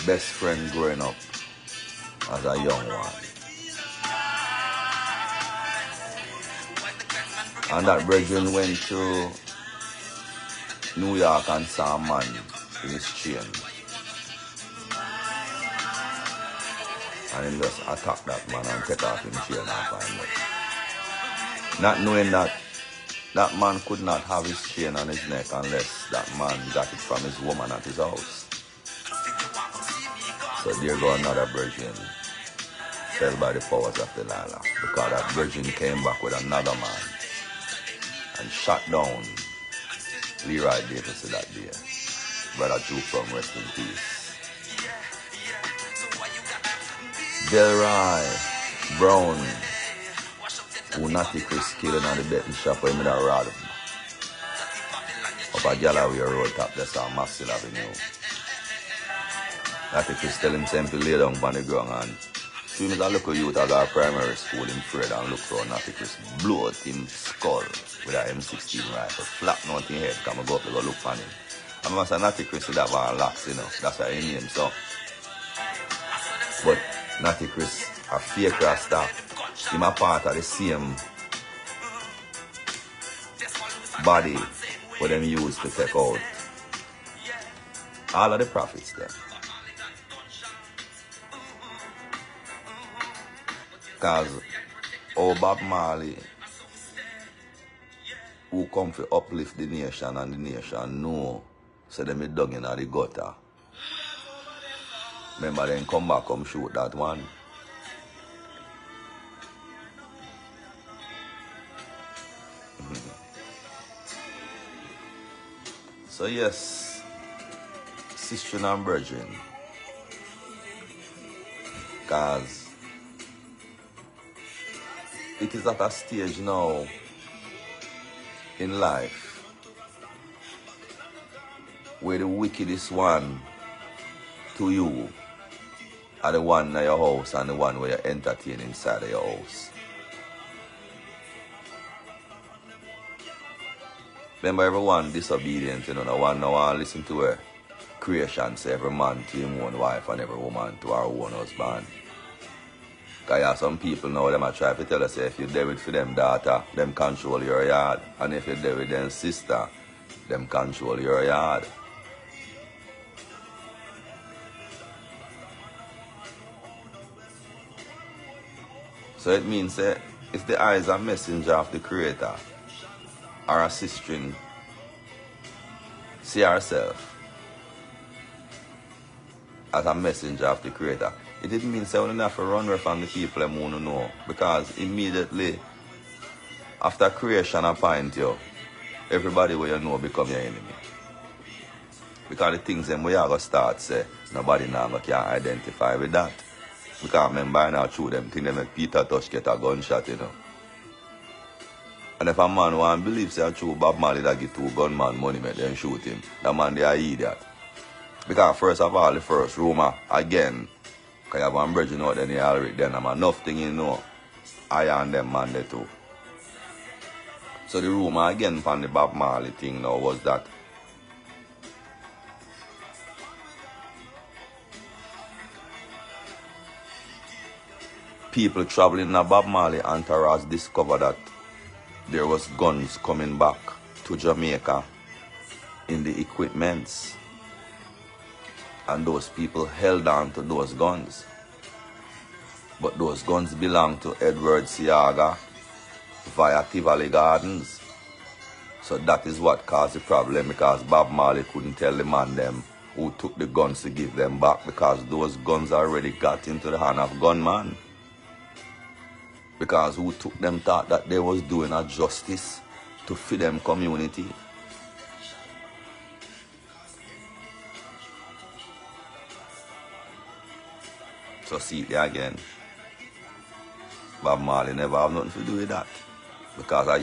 best friend growing up as a young one. And that brethren went to New York and saw a man in his chain. And he just attacked that man and take off his chain and find out. Not knowing that that man could not have his chain on his neck unless that man got it from his woman at his house. So there go another brethren fell by the powers of Delilah, because that brethren came back with another man and shot down Leroy Davis that day. Brother Drew from rest in peace. Delroy Brown, who Natty Chris killing on the betting shop where he made a rod up a Galloway Road top, that's on Maxwell Avenue. Natty Chris tell him to lay down on the ground and him is a local youth at our primary school in Fred and look for Natty Chris blow out him skull with a M16 rifle. Flap nothing head, come and go up and go look for him. I remember say Natty Chris would have a locks, you know. That's why he named so. But Natty Chris a fake Rasta. Him a part of the same body what them use to take out all of the prophets there. Because Bob Marley who come to uplift the nation and the nation know so them is dug in the gutter. Remember then come back come shoot that one. So yes, sister and brethren, because it is at a stage now in life where the wickedest one to you are the one in your house and the one where you entertain inside of your house. Remember everyone disobedient, you know, no one listen to her creation, say every man to his own wife and every woman to her own husband. Because you have some people now, them are trying to tell us, if you're there with for them daughter, them control your yard. And if you're there with them sister, them control your yard. So it means that if the eye is a messenger of the Creator, or a sister, see herself as a messenger of the Creator. It didn't mean say we don't have to run away from the people that want to know. Because immediately after creation appoint you, everybody where you know become your enemy. Because the things them we are going to start say, nobody now can identify with that. Because remember now through them things they make Peter Tosh get a gunshot, you know. And if a man want to believe say true Bob Marley that give two gunman money make them shoot him, that man they are idiot. Because first of all, the first rumor again, because you have one bridge out there, already then I'm enough thing you know. I and them man they too. So the rumor again from the Bob Marley thing now was that people traveling in a Bob Marley entourage discovered that there was guns coming back to Jamaica in the equipments. And those people held on to those guns. But those guns belonged to Edward Siaga via Tivoli Gardens. So that is what caused the problem, because Bob Marley couldn't tell the man them who took the guns to give them back, because those guns already got into the hand of gunman. Because who took them thought that they was doing a justice to feed them community. So see it there again. Bob Marley never have nothing to do with that. Because I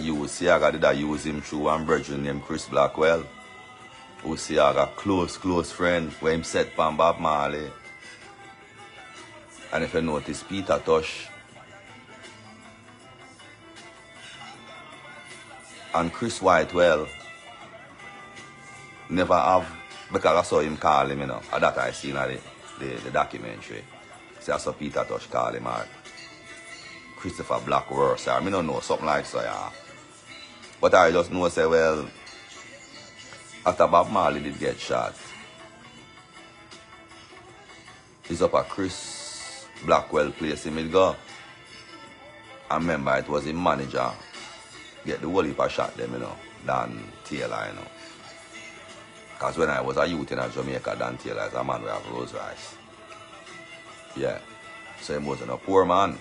did I use him through one brethren named Chris Blackwell. Who Siaga close friend where him set from Bob Marley. And if you notice Peter Tosh and Chris Whitewell never have, because I saw him call him, you know, at that I seen the documentary. So I saw Peter Tosh call him or Christopher Blackworth, or I don't know, something like so, yeah. But I just know, say, well, after Bob Marley did get shot, he's up at Chris Blackwell place him go. I remember it was his manager get the whole heap of shot them, you know, Dan Taylor, you know. Because when I was a youth in Jamaica, Dan Taylor is a man who have Rolls Royce. Yeah. So he wasn't a poor man,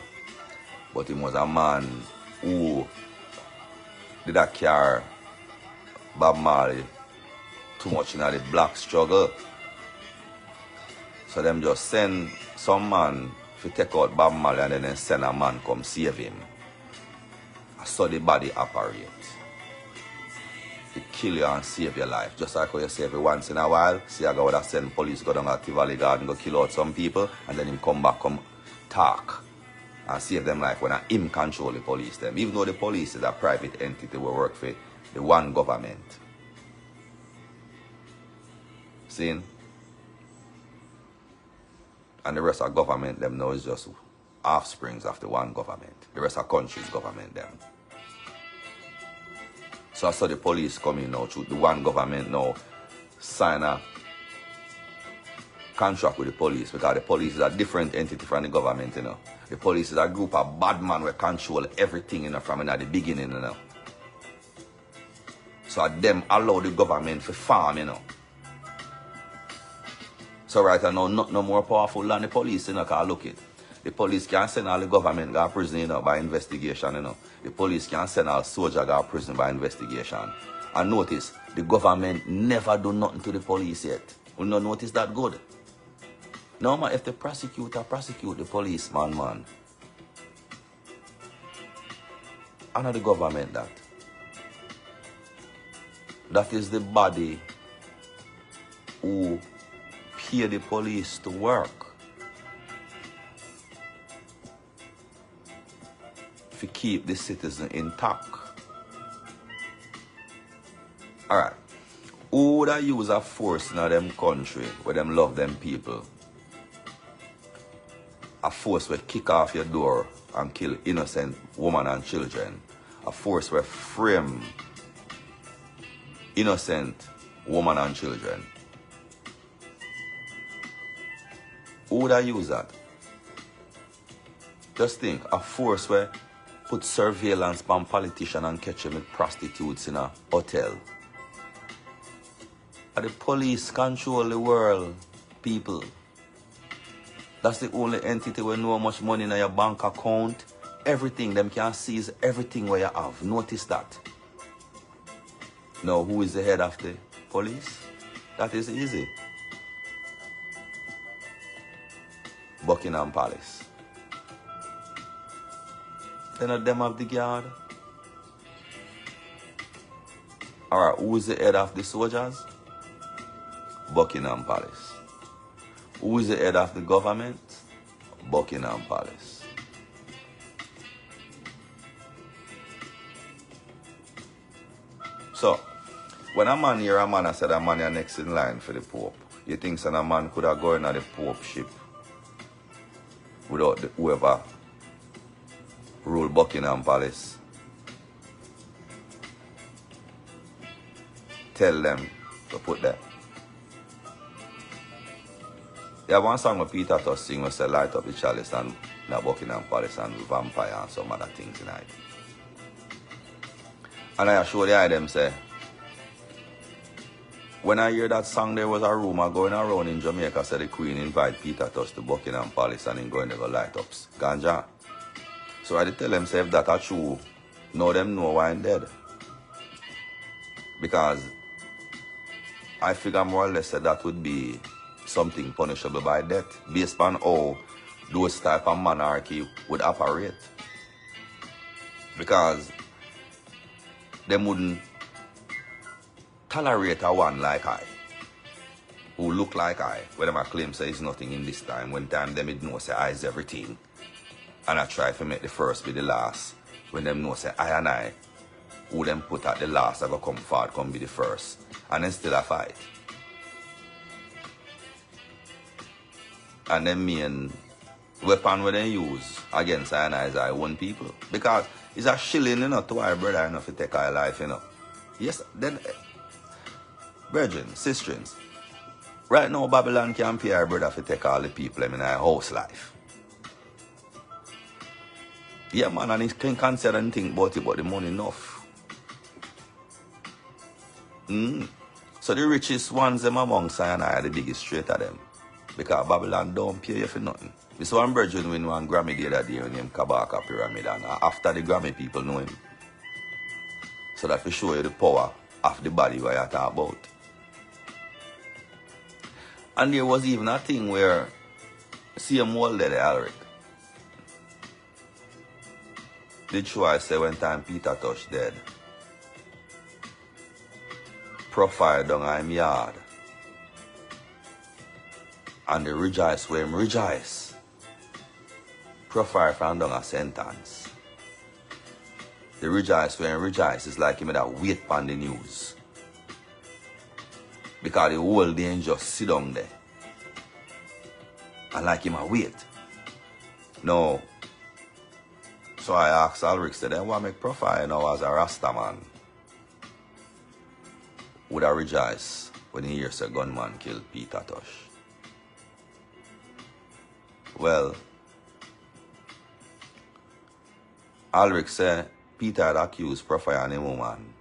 but he was a man who did not care Bob Marley too much in the black struggle. So them just send some man to take out Bob Marley and then send a man come save him. So the body operate. to kill you and save your life. Just like how you say every once in a while, see I go would have send police go down at Tivoli Garden, go kill out some people, and then him come back, come talk and save them life when him control the police them. Even though the police is a private entity we work for the one government. See? And the rest of government them now is just offsprings of the one government. The rest of country's government them. So I saw the police coming now through the one government now sign a contract with the police, because the police is a different entity from the government, you know. The police is a group of bad men who control everything, you know, from the beginning, you know. So them allow the government to farm, you know. So right now, not no more powerful than the police, you know, because look it. The police can send all the government to prison, you know, by investigation, you know. The police can send all soldiers to prison by investigation. And notice, the government never do nothing to the police yet. We don't notice that good. No, man, if the prosecutor prosecute the policeman, man. I know the government that. That is the body who pay the police to work. To keep the citizen intact. Alright. Who would I use a force in them country where them love them people? A force where kick off your door and kill innocent women and children. A force where frame innocent women and children. Who would I use that? Just think, a force where put surveillance on politicians and catch them with prostitutes in a hotel. And the police control the world, people. That's the only entity where know how much money in your bank account. Everything, them can seize everything where you have. Notice that. Now, who is the head of the police? That is easy. Buckingham Palace. Then of them have the guard. Alright, who is the head of the soldiers? Buckingham Palace. Who is the head of the government? Buckingham Palace. So, when a man hear a man I said a man is next in line for the Pope, you think that a man could have gone on the Pope ship without whoever rule Buckingham Palace? Tell them to put that. There one song with Peter Tosh sing where say light up the chalice and the Buckingham Palace and vampire and some other things tonight. And I assure the them say, when I hear that song, there was a rumor going around in Jamaica said the Queen invite Peter Tosh to Buckingham Palace and him going to go light up ganja. So I did tell them, say, if that are true, know them know why I'm dead. Because I figure more or less that that would be something punishable by death, based on how those type of monarchy would operate. Because they wouldn't tolerate a one like I, who look like I, where them a claim say is nothing in this time, when time them it know say I is everything. And I try to make the first be the last, when them know say I and I, who them put at the last, I go come forward, come be the first. And then still a fight. And then main weapon where they use against I and I is I one people. Because it's a shilling, you know, to our brother enough to take our life, you know. Yes, then, brethren, sisters, right now Babylon can pay our brother to take all the people in our house life. Yeah, man, and he can consider and think about it, but the money enough. So the richest ones them amongst I and I are the biggest straight of them. Because Babylon don't pay you for nothing. This one brethren win one Grammy the other day named Kabaka Pyramid, and after the Grammy people know him. So that will show you the power of the body where you talk about. And there was even a thing where CM Wall there, Alric. Did show I say when time Peter Tosh dead. profile down in yard. And the rejoice where him rejoice. Profile from down a sentence. The rejoice where him rejoice is like him that wait on the news. Because the whole day him just sit down there. And like him a wait. No. So I asked Alric, said, then what make profile now as a Rasta man? Would I rejoice when he hears a gunman kill Peter Tosh? Well, Alric said Peter had accused profile and a woman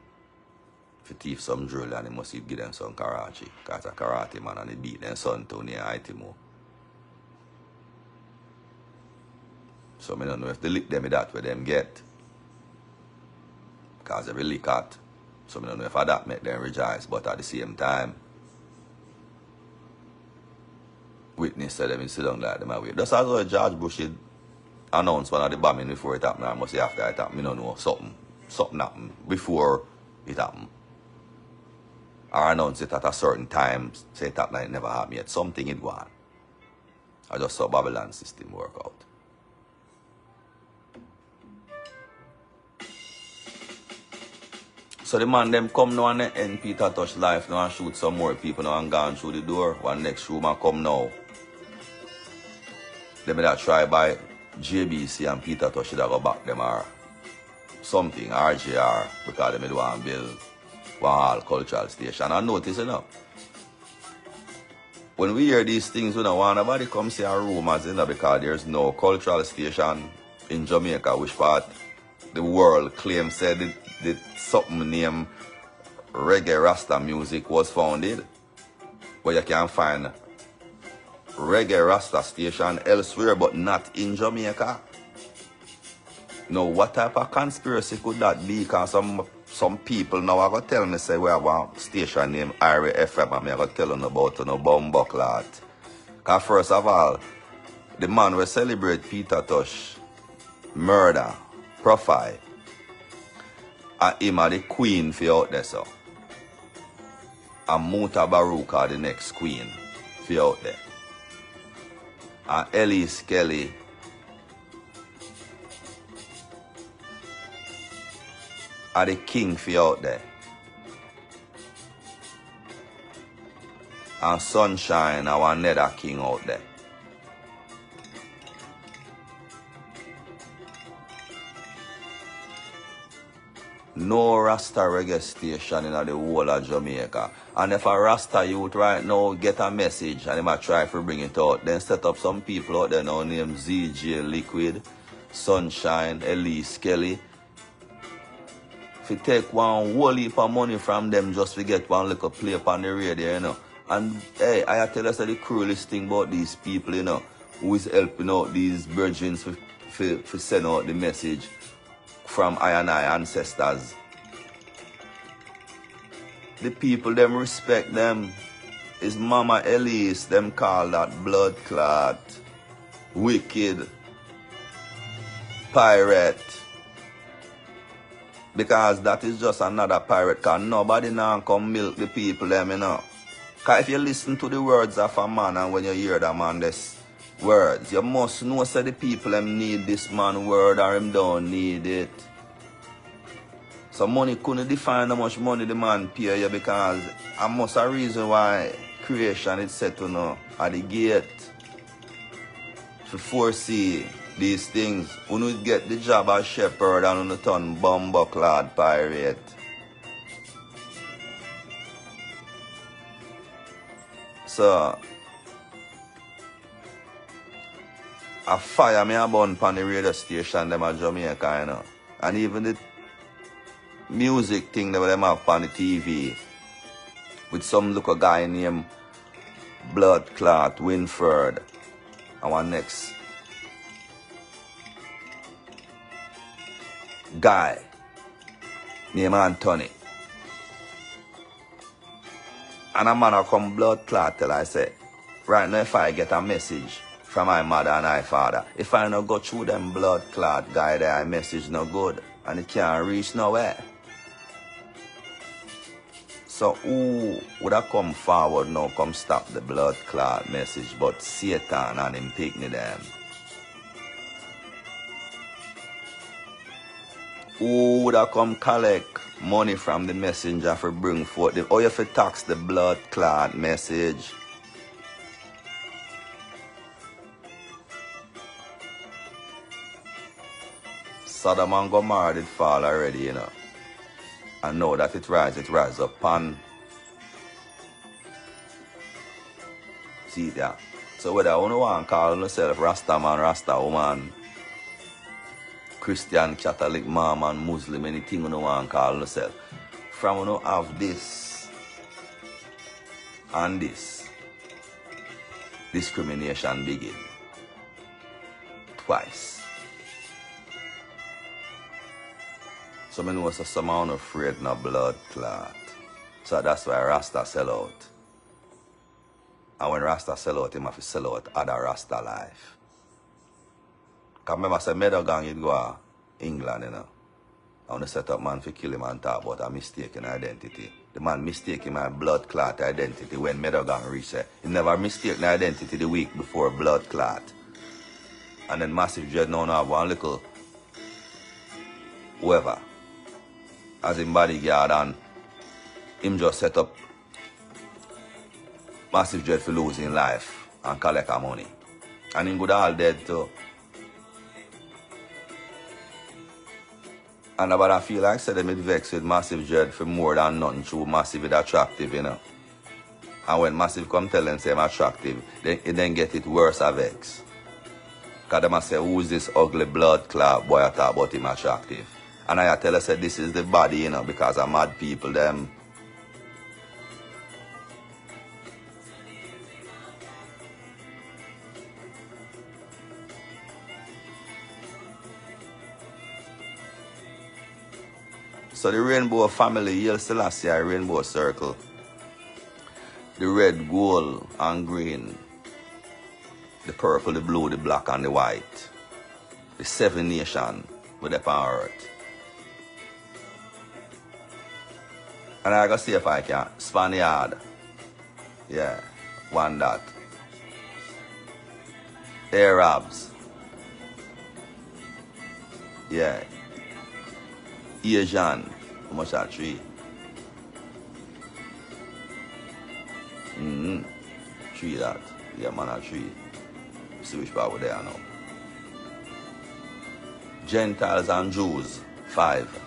to thief some drill and he must give them some karate. Because a karate man and he beat them son to near Itimo. So I don't know if they lick them with that where them get. Because every lick at. So I don't know if that make them rejoice, but at the same time, witness said them sit down like them away. That's also George Bush announced one of the bombing before it happened. I must say after it happened, I don't know something happened before it happened. Or announce it at a certain time, say it happened and it never happened yet. Something it won. I just saw Babylon system work out. So the man them come now and end Peter Tosh life now and shoot some more people now and gone through the door. One next room and come now. They may that try by JBC and Peter Tosh should have go back them or something, RJR, because they may want to build one all cultural station. And notice when we hear these things, we don't want nobody come say our rumors because there's no cultural station in Jamaica, which part the world claims said that something named reggae Rasta music was founded. But you can find reggae Rasta station elsewhere but not in Jamaica. Now what type of conspiracy could that be? Because some people now are going to tell me say we have a station named Irie FM and I'm going to tell them about Bomboclaath. Because first of all, the man will celebrate Peter Tosh murder profile and him are the queen for out there so. And Muta Baruch are the next queen for out there. And Ellis Kelly are the king for out there. And Sunshine our another king out there. No Rasta reggae station in the whole of Jamaica. And if a Rasta youth right now get a message and they might try to bring it out, then set up some people out there now named ZJ Liquid, Sunshine, Elise Kelly. If you take one whole heap of money from them just to get one little play upon the radio, you know. And hey, I tell us the cruelest thing about these people, you know, who is helping out these virgins to send out the message from I and I ancestors. The people them respect them. Is Mama Elise, them call that blood clot, wicked, pirate. Because that is just another pirate, because nobody now come milk the people them, you know. Because if you listen to the words of a man and when you hear that man this words, you must know that the people them need this man word or him don't need it. So money couldn't define how much money the man pay you because I must a reason why creation is set to know at the gate to foresee these things. When we get the job as shepherd and on the turn Bomboclaath pirate. So a fire me a burn on the radio station them at Jamaica, you know. And even the music thing that them have on the TV with some little guy named Bloodclot Winford. Our next guy named Anthony. And a man will come Bloodclot till I say, right now if I get a message from my mother and my father, if I not go through them Bloodclot guy there, I message no good and it can't reach nowhere. So who would have come forward now, come stop the blood clot message, but Satan and him picnic them? Who would have come collect money from the messenger for bring forth the, or if it tax the blood clot message? Sodom and Gomorrah did fall already, you know. And know that it rise upon. See that? So whether you want to call yourself Rasta man, Rasta woman, Christian, Catholic, Mormon, Muslim, anything you want to call yourself, from you have this and this, discrimination begin. Twice. So I know some are afraid no blood clot. So that's why Rasta sell out. And when Rasta sell out, he have to sell out other Rasta life. Because remember, I said, Meadow Gang, he'd go to England, you know. I want to set up man to kill him and talk about a mistaken identity. The man mistaken my blood clot identity when Meadow Gang reached it. He never mistaken identity the week before blood clot. And then Massive Dread now have one little whoever as him bodyguard, and him just set up Massive Dread for losing life and collect our money. And him good all dead too. And but I feel like said them it vex with Massive Dread for more than nothing true. Massive is attractive, you know. And when Massive come tell them say I'm attractive, then get it worse a vex. Because them say, who's this ugly blood clot boy I talk about him attractive? And I tell her, said, this is the body, you know, because I'm mad people, them. So the rainbow family, Haile Selassie, rainbow circle. The red, gold, and green. The purple, the blue, the black, and the white. The 7 nations with the on earth. And I gotta see if I can. Spaniard. Yeah. One that. Arabs. Yeah. Asian. How much are 3? 3 that. Yeah, man, are 3. See which part we're there now. Gentiles and Jews, 5.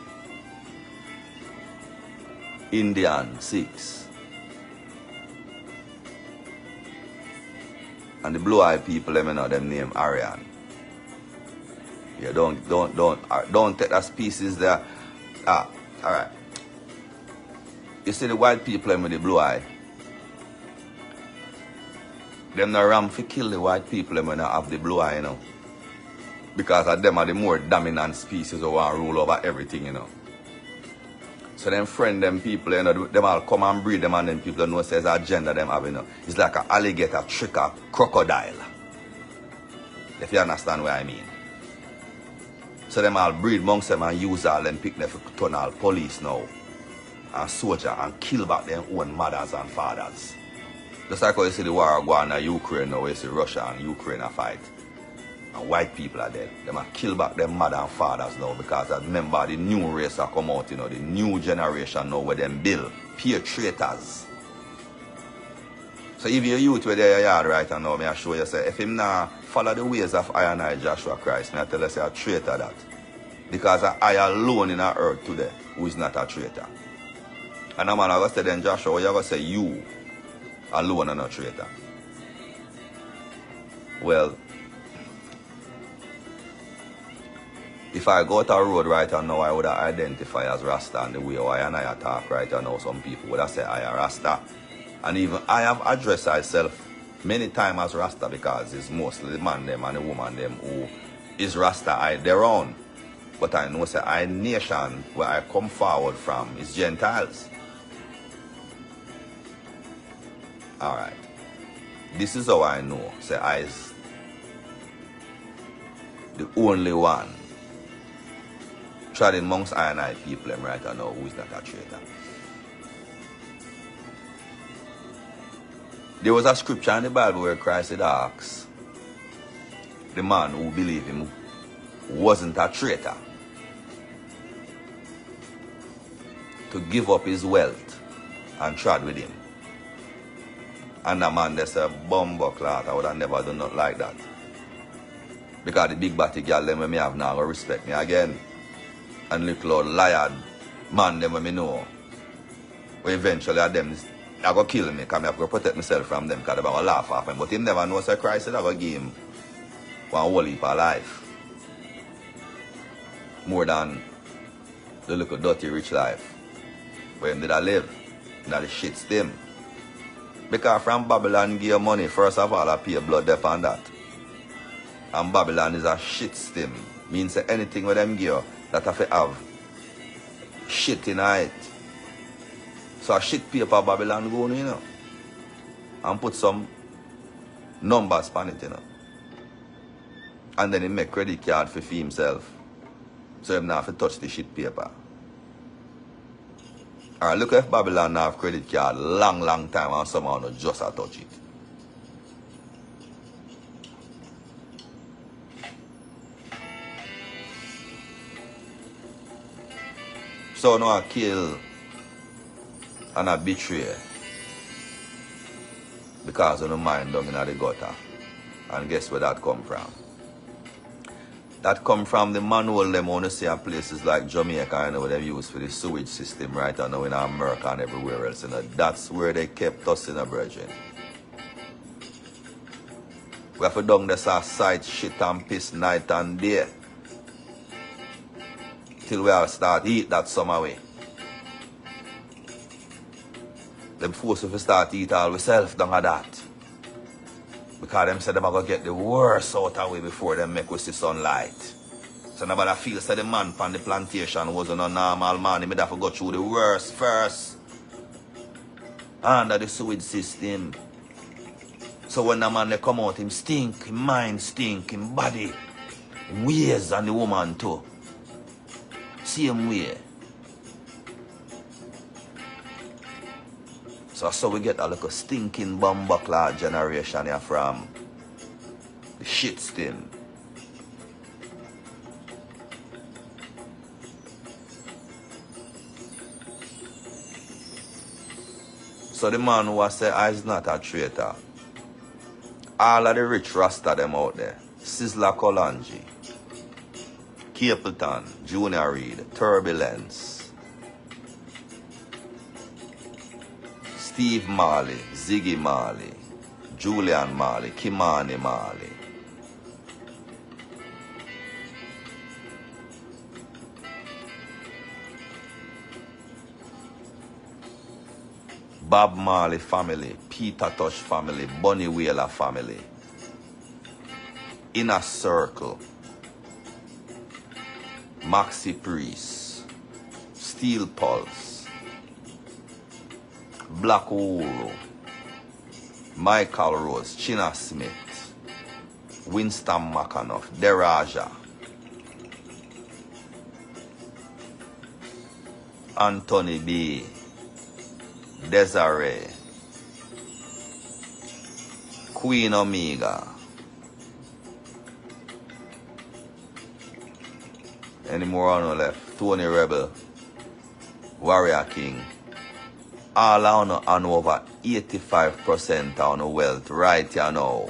Indian, 6. And the blue-eyed people, them, you know, them name Aryan. Yeah, don't take that species there. Alright. You see the white people, them with the blue eye. Them not ram for kill the white people, them when they have the blue eye, you know. Because of them are the more dominant species who want to rule over everything, you know. So them friend them people, you know, them all come and breed them, and them people know says agenda them have, you know. It's like an alligator trick a crocodile. If you understand what I mean. So them all breed amongst them and use all them pick them for turn all police now. And soldier and kill back their own mothers and fathers. Just like how you see the war going on in Ukraine now, you see Russia and Ukraine a fight. And white people are dead. They might kill back their mother and fathers now because remember the new race are come out, you know, the new generation now where them build patriots. So if you're youth where they're yard right now, may I show you say if him now follow the ways of I and I Joshua Christ, may I tell you say a traitor that. Because I alone in our earth today who is not a traitor. And I'm going to say then Joshua, you're going to say you alone are not a traitor. Well, if I go to a road right now, I would identify as Rasta, and the way I and I talk right now, some people would have said I am Rasta. And even I have addressed myself many times as Rasta because it's mostly the man them and the woman them who is Rasta their own. But I know say I nation where I come forward from is Gentiles. Alright. This is how I know. Say I is the only one tried amongst I and I people right now who is not a traitor. There was a scripture in the Bible where Christ had asked the man who believed him wasn't a traitor to give up his wealth and trod with him. And the man they said, Bomboclaath, I would have never done nothing like that. Because the big batty girl them when me have now will respect me again. And little old liar man them when me know. Well, eventually them I go kill me because I have to protect myself from them because they will laugh at him. But he never knows that Christ said I go give him one whole heap of life. More than the little dirty rich life where him did I live. Now the shit stem. Because from Babylon give money, first of all I pay blood debt on that. And Babylon is a shit stem. Means that anything with them give that have to have shit in it. So a shit paper Babylon go on, you know. And put some numbers on it, you know. And then he make credit card for himself. So he not have to touch the shit paper. Alright, look if Babylon have credit card long time and somehow not just a touch it. So now I kill and I betray because of the mind down in the gutter. And guess where that come from? That come from the manual them want to see in places like Jamaica, you know, where they use for the sewage system right now in America and everywhere else. You know, that's where they kept us in a brethren. We have to down this sight shit and piss night and day. Till we all start eat that summer way. Them force us to start eat all ourselves down at that. Because them said them are going to get the worst out of way before them make us see sunlight. So nobody feels that the man on the plantation wasn't a normal man. He made have to go through the worst first. Under the sewage system. So when the man they come out, him stink, him mind stink, him body, him ways and the woman too. Same way. So we get a little stinking Bomboclaath generation here from the shit stem. So the man who say I is not a traitor. All of the rich Rasta them out there. Sizzla Kolanji, Capleton, Junior Reid, Turbulence, Steve Marley, Ziggy Marley, Julian Marley, Kimani Marley. Bob Marley family, Peter Tosh family, Bunny Wailer family. Inner Circle, Maxi Priest, Steel Pulse, Black Uhuru, Michael Rose, China Smith, Winston McAnuff, Deraja, Anthony B, Desiree, Queen Omega. Any more on the left? Tony Rebel, Warrior King. All on over 85% on the wealth right here now.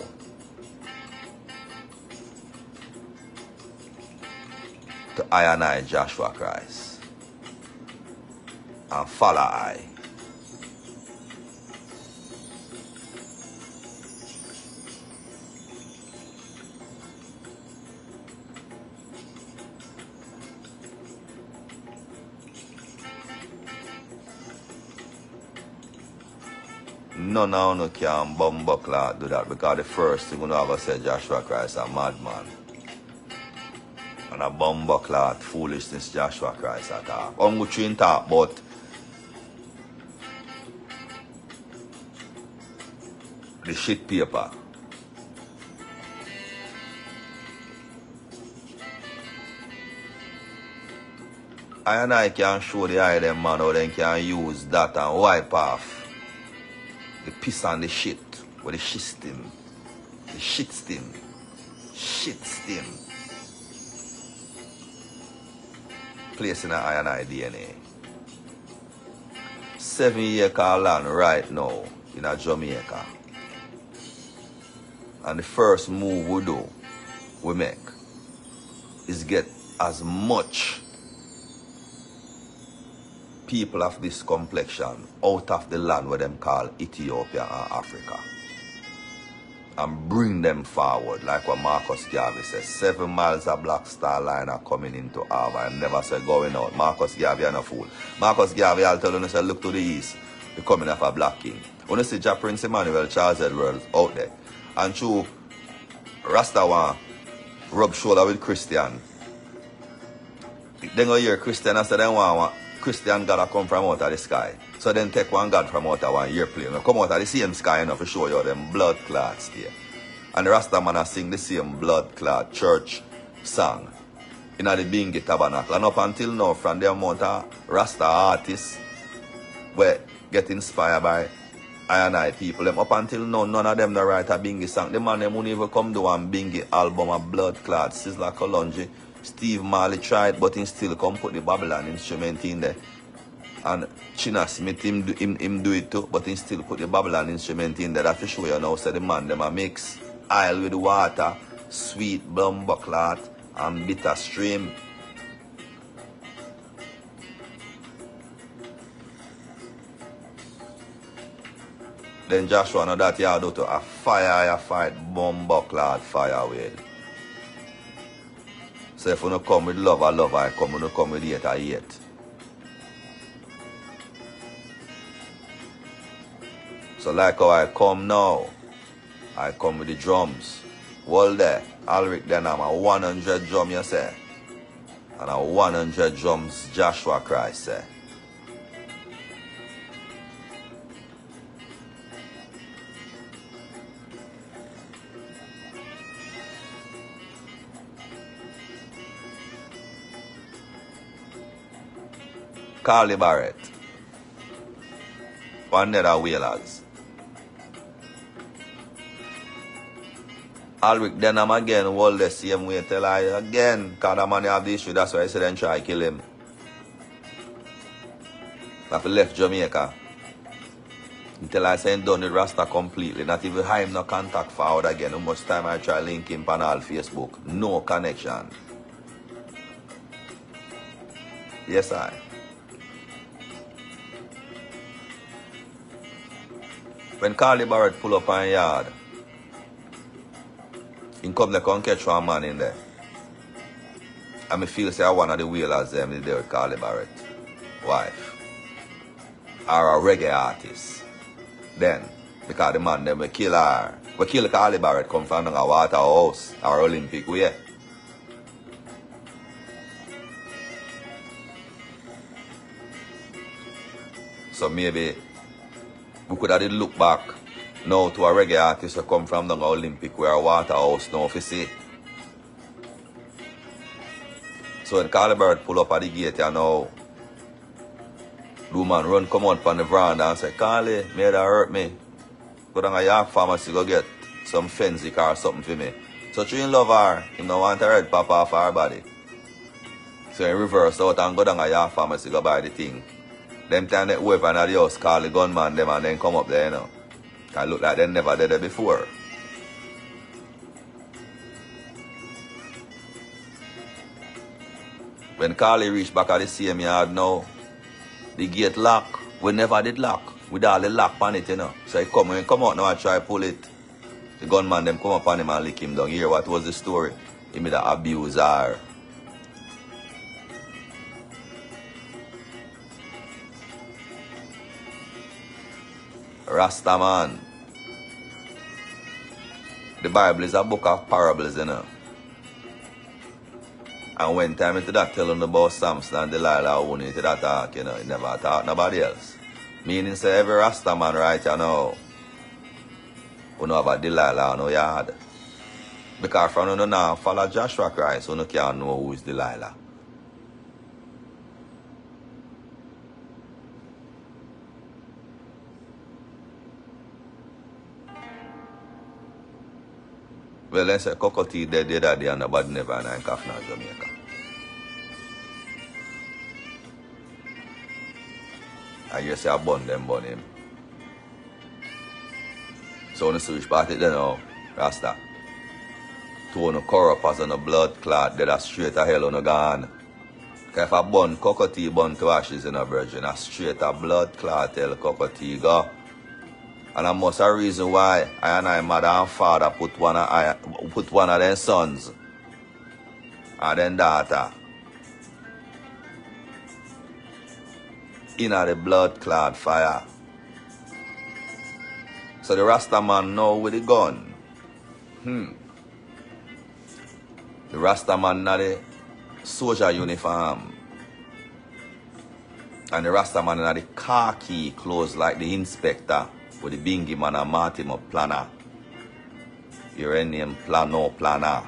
To I and I, Joshua Christ. And follow I. None of you can Bomboclaath do that because the first thing you know I say Joshua Christ a madman. And a Bomboclaath foolishness Joshua Christ attack. I'm going to talk about the shit paper. I can show the eye them man how they can use that and wipe off the piss and the shit With the system. The shit stem. Shit stem. Place in a I and I DNA. 7-acre land right now in a Jamaica. And the first move we make, is get as much people of this complexion out of the land where them call Ethiopia and Africa. And bring them forward, like what Marcus Garvey says. 7 miles of Black Star Line are coming into Harbour. I never said going out. Marcus Garvey is a fool. Marcus Garvey, I'll tell you, say, look to the east, the coming of a black king. When you see Ja Prince Emmanuel, Charles Edwards out there, and through Rasta one, rub shoulder with Christian. Then go hear Christian and say, then want Christian God come from out of the sky. So then take one God from out of one airplane. Come out of the same sky enough to show you them blood clots there. And the Rasta man are sing the same blood clot church song in the Bingi Tabernacle. And up until now, from the amount of Rasta artists were get inspired by I and I people, them up until now, none of them no write a Bingi song. The man them won't even come do one Bingi album of blood clot. Sizzla Kalonji, Steve Marley tried, but he still come put the Babylon instrument in there. And China Smith, him do it too, but he still put the Babylon instrument in there. That to show you now, so the man them a mix oil with water, sweet Bomboclaath, and bitter stream. Then Joshua know that you have to a fire you fight Bomboclaath fire with. So if you don't come with love, I come. You don't come with hate, I hate. So like how I come now, I come with the drums. Well there, Alric then I'm a 100 drum you say. And a 100 drums Joshua Christ say. Carly Barrett. One of the whalers. Alric then I'm again hold the same way tell I again because the man have the issue, that's why I said then try to kill him. If he left Jamaica until I say done with Rasta completely, not even him no contact forward again. How much time I try link him on all Facebook. No connection. Yes I. When Carly Barrett pull up on yard, he come there come catch one man in there. And me feel say one of the whalers them is there with Carly Barrett wife. Or a reggae artist. Then, because the man them will kill her. We kill Carly Barrett come from a Waterhouse or Olympic way. So maybe we could have look back now to a reggae artist who come from the Olympic where Waterhouse now if you see. So when Carly Barrett pull up at the gate you know, the man run come out from the veranda and say, Carly, may that hurt me. Go down a York pharmacy go get some Fensic or something for me. So she in love her, him don't want a red pop off her body. So he reverse out and go down a York pharmacy go buy the thing. Them time that whoever in the house call the gunman them and then come up there, you know. It look like they never did it before. When Carly reached back at the same yard now, the gate lock, we never did lock. With all the lock on it, you know. So he come out now and try to pull it. The gunman them come up on him and lick him down. Here, what was the story? He made an abuse her. Rasta man. The Bible is a book of parables, you know. And when time into that telling about Samson and Delilah only into that talk, you know, he never talk nobody else. Meaning say every Rasta man right you know, who know about Delilah on no yard. Because from you now follow Joshua Christ, you can't know who is Delilah. Well, let's say cockatoo dead the other day and nobody never in Kaffna, Jamaica. And you say I burn him. So on the switch party then now, Rasta. To no corrupt as on a blood clot, dead as straight to hell on a gone. Because if I burn cockatoo burn to ashes in a virgin, a straight a blood clot tell cockatoo go. And that must a reason why I and I mother and father put one of their sons and then daughter in the blood clot fire. So the Rasta man now with the gun. The Rasta man now the soldier uniform. And the Rasta man in the khaki clothes like the inspector with the bingy man and Martin up planner. Your name Plano Planner.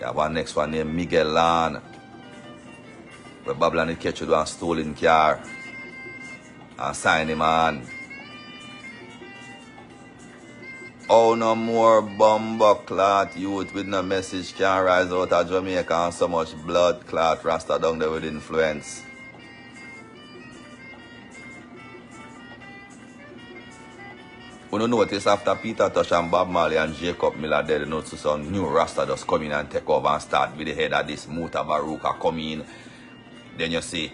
You have one next one named Miguel Lan. Where Babylon catch you doing stolen car. And sign him on. Oh, no more Bomboclaath youth with no message can rise out of Jamaica and so much blood clot Rasta down there with influence. When you notice after Peter Tosh and Bob Marley and Jacob Miller dead, you notice some new Rasta just come in and take over and start with the head of this Muta Baruka come in. Then you see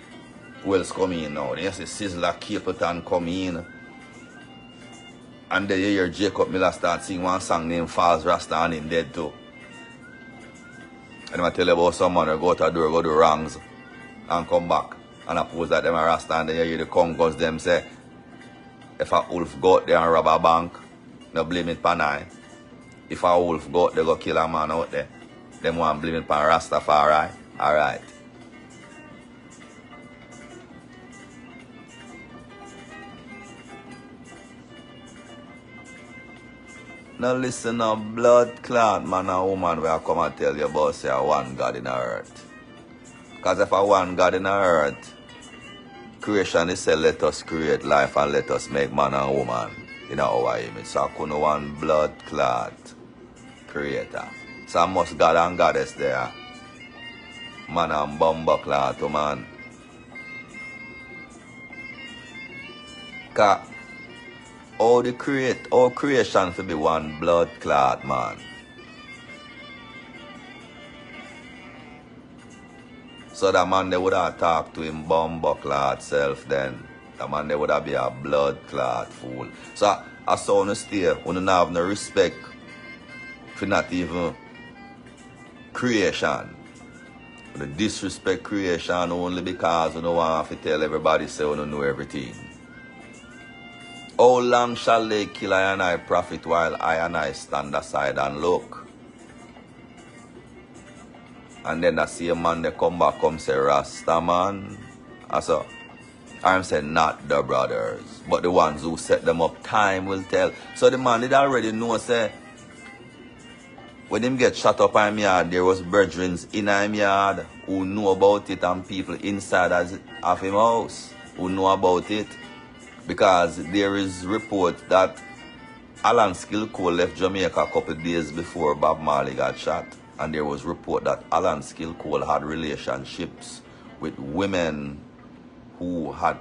who else come in now? Then you see Sizzler Capleton come in. And then you hear Jacob Miller start singing one song named Falls Rasta and him dead too. And I tell you about someone who go to the door, go do wrongs and come back and oppose that them a Rasta, and then you hear the Congos them say, if a wolf go out there and rob a bank, no blame it pan I. If a wolf go out there go kill a man out there, them want blame it pan Rastafari. Alright. Now listen now, blood clot man and woman where I come and tell you about say one God in the earth. Because if I one God in the earth, creation is say let us create life and let us make man and woman in our image. So I couldn't one blood clot creator. So I must God and goddess there. Man and Bomboclaath, man. Because all creation to be one blood clot, man. So that man they would have talked to him Bomboclaath self then. That man they would have be a blood clot fool. So I saw on the stay, when you have no respect for not even creation. You disrespect creation only because you don't want to tell everybody say you don't know everything. How long shall they kill I and I prophet while I and I stand aside and look? And then I see a man they come back come say Rasta man. I saw I'm saying not the brothers, but the ones who set them up time will tell. So the man did already know say when him get shot up in yard, there was brethren in him yard who know about it and people inside of him house who know about it. Because there is report that Alan Skillcole left Jamaica a couple of days before Bob Marley got shot. And there was report that Alan Skillcole had relationships with women who have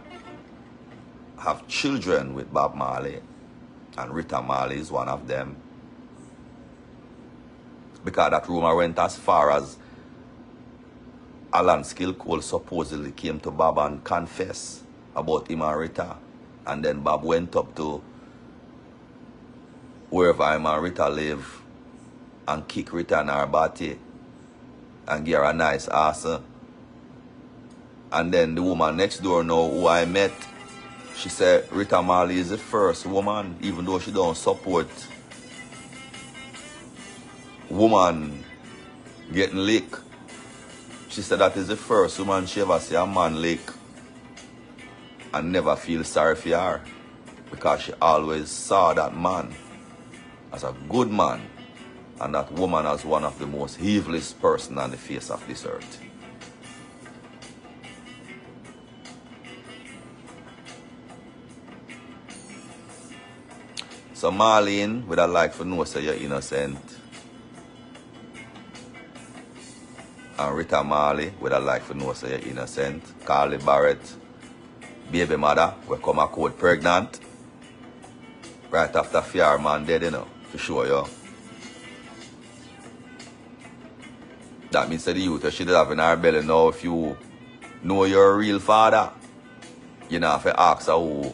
children with Bob Marley. And Rita Marley is one of them. Because that rumor went as far as Alan Skillcole supposedly came to Bob and confessed about him and Rita. And then Bob went up to wherever him and Rita live and kick Rita in her body and give her a nice ass. And then the woman next door now who I met, she said Rita Marley is the first woman, even though she don't support woman getting licked. She said that is the first woman she ever see a man lick and never feel sorry for her, because she always saw that man as a good man and that woman as one of the most evilest person on the face of this earth. So Marlene would have like to know say you're innocent. And Rita Marley would have like to know say you're innocent. Carly Barrett, baby mother, will come a court pregnant. Right after Fireman dead, you know, for sure, yo. That means that the youth she did have in her belly now. If you know your real father, you know, if you ask her who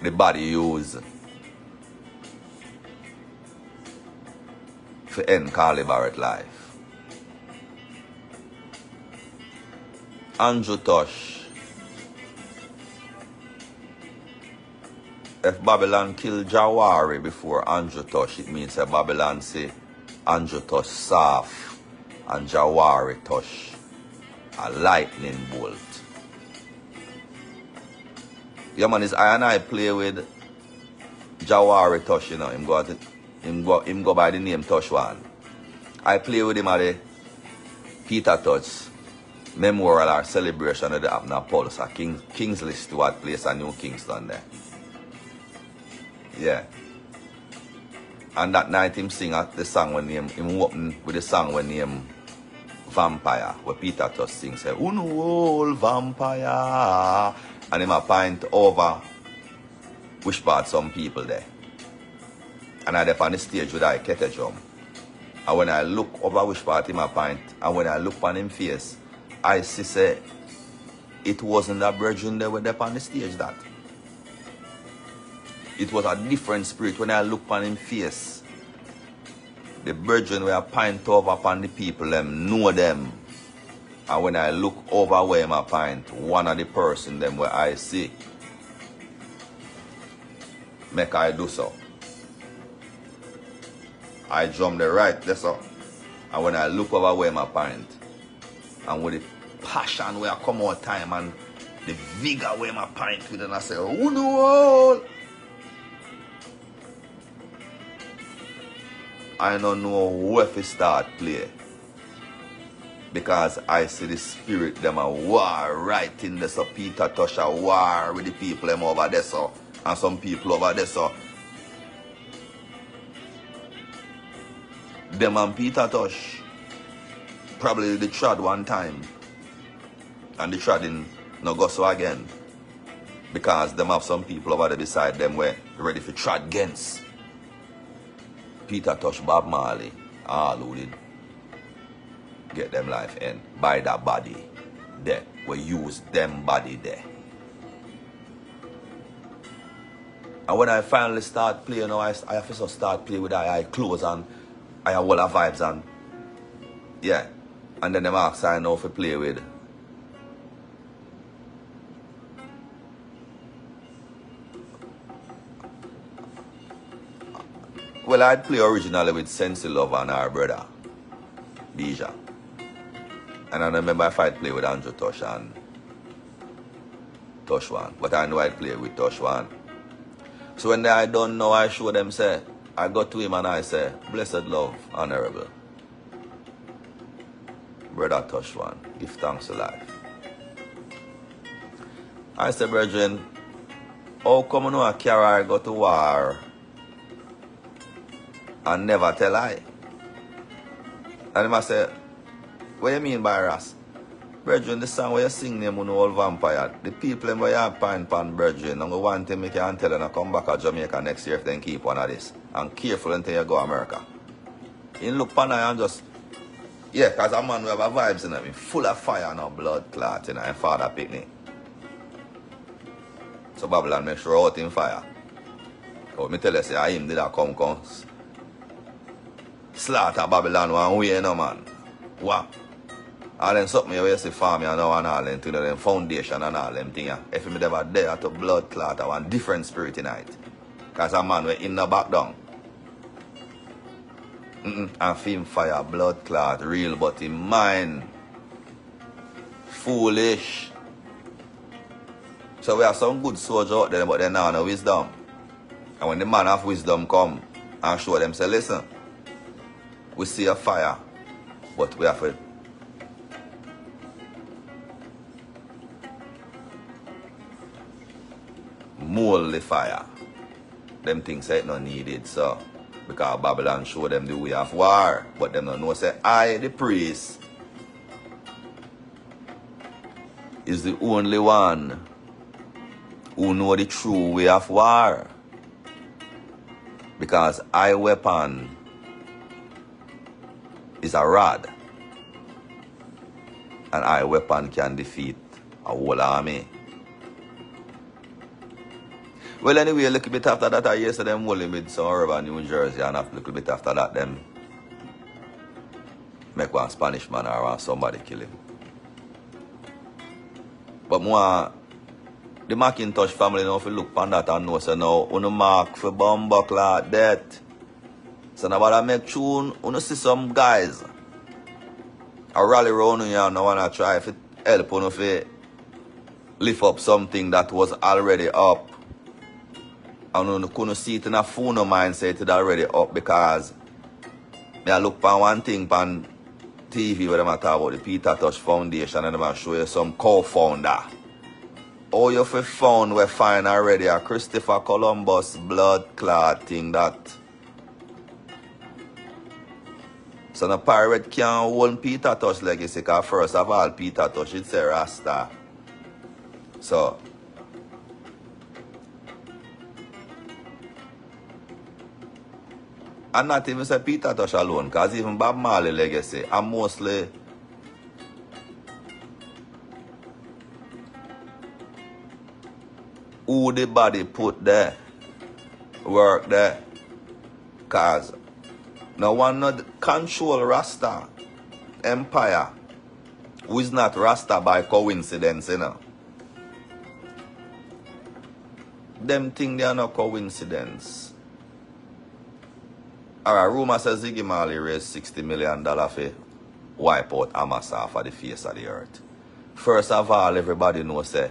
the body use to end Carly Barrett life. Andrew Tosh. If Babylon killed Jawari before Andrew Tosh, it means that Babylon say Andrew Tosh soft and Jawari Tosh a lightning bolt. Yeah man, is I and I play with Jawari Tosh, you know, him go by the name Tosh one. I play with him at the Peter Tosh memorial or celebration of the Abner Pulse at Kingsley Stewart place at New Kingston there. Yeah. And that night him sing the song when him open with the song when him Vampire, where Peter Tosh sings say, "Uno vampire," and him a point over which part some people there. And I there on the stage with I kettle drum. And when I look over which part him a point, and when I look on him face, I see say it wasn't that virgin there with there on the stage that. It was a different spirit when I look on him face. The virgin were pint over upon the people, them know them. And when I look over where him a pint, one of the person them where I see, make I do so. I jump the right there so. And when I look over where him a pint, and with the passion where I come out time and the vigor where him a pint with, and I say, "Oh no!" I don't know where to start play. Because I see the spirit them a war right in there. So Peter Tosh a war with the people them over there so. And some people over there so. Them and Peter Tosh probably they tried one time. And they tried in no go so again. Because them have some people over there beside them where ready for trad against Peter Tosh, Bob Marley, all who did get them life end by that body there. We use them body there. And when I finally start playing, I have to start playing with eye clothes and I have all the vibes and yeah. And then them ask I know to play with. Well, I'd play originally with Sensi Love and our brother, Bija. And I remember if I'd play with Andrew Tosh and Tosh one. But I know I'd play with Tosh one. So when I don't know, I show them, say, I go to him and I say, "Blessed love, honorable. Brother Tosh one, give thanks to life." I say, "Brethren, how come you carry go to war and never tell lie?" And I say, "What you mean by Rasta? Brethren, the song where you sing them on old vampire, the people where you pine pan brethren, and we want them make you tell them to come back to Jamaica next year if they keep one of this. And careful until you go to America." You look pan and just, yeah, because a man who have a vibes in him, full of fire and blood clot, you know, and father picnic. So Babylon make sure out in fire. But me tell you, say, him did that come slaughter Babylon one way, no man. What? All them something you see farm and all them things, them foundation and all them things. If you ever there to blood clot, I want different spirit in it. Because a man we in the back down. And film fire, blood clot, real, but in mind foolish. So we have some good soldiers out there, but they now no wisdom. And when the man of wisdom come and show them, say, "Listen, we see a fire, but we have to mold the fire. Them things ain't no needed, so because Babylon show them the way of war, but them don't know say I, the priest, is the only one who know the true way of war. Because I weapon is a rod, and I weapon can defeat a whole army. Well, anyway, a little bit after that, I hear them holding with some urban New Jersey, and a little bit after that, them make one Spanish man or somebody kill him. But more, the Macintosh family now if you look on that and know, so now, you mark for Bomboclaath death. So now, I make tune, you see some guys a rally around you and want to try to help you to lift up something that was already up. And you couldn't see it in a phone of mine say it already up because I look for one thing on TV where they talk about the Peter Tosh Foundation and they show you some co-founder. Oh, you found we find already a Christopher Columbus blood clot thing that. So the pirate can't hold Peter Tosh legacy because first of all, Peter Tosh, it's a Rasta. So, and not even say Peter Tosh alone, because even Bob Marley legacy, and mostly who the body put there, work there. Because no one not control Rasta empire, who is not Rasta by coincidence, you know. Them think they are no coincidence. Alright, rumor says Ziggy Marley raised $60 million for wipe out Hamas off of the face of the earth. First of all, everybody knows say,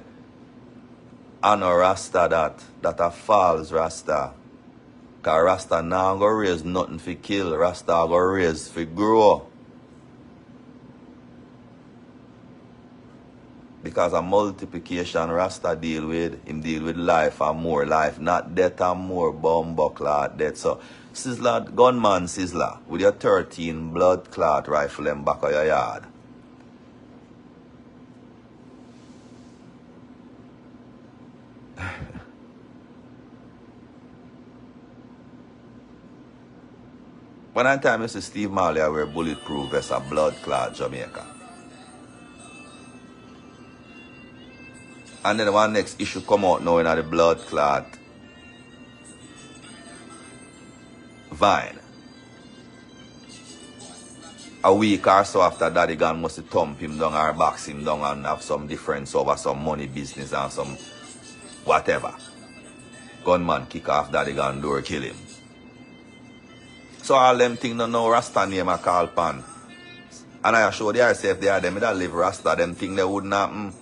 I know Rasta that a false Rasta. Because Rasta now go raise nothing for kill. Rasta go raise for grow. Because a multiplication Rasta deal with, him deal with life and more life, not death and more Bomboclaath death. So, Sizzler, gunman Sizzler, with your 13 blood clot rifle in back of your yard. When I time you see Steve Marley, I wear bulletproof vest, a blood clot Jamaica. And then one next issue come out now in the blood clot Vine. A week or so after Daddy Gun must thump him down or box him down and have some difference over some money business and some whatever. Gunman kick off Daddy Gun door, kill him. So all them things don't know Rasta name a call pan. And I assure they say if they are them that live Rasta, them thing they wouldn't happen.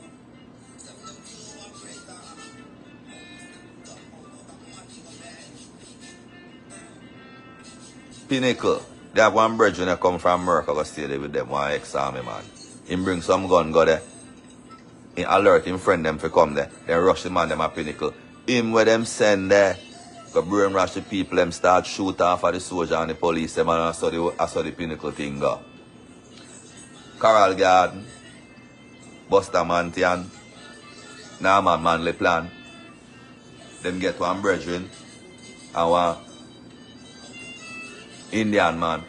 Pinnacle. They have one bridge when they come from America, go stay there with them, one ex-army man. Him bring some gun, go there. He alert him friend them to come there. Then rush the man them at Pinnacle. Him where them send there. Go brain rush the people, them start shoot off of the soldier and the police, them and I saw the Pinnacle thing go. Coral Garden, Bustamantian, Norman Manley Plan. Them get one brethren and one Indian man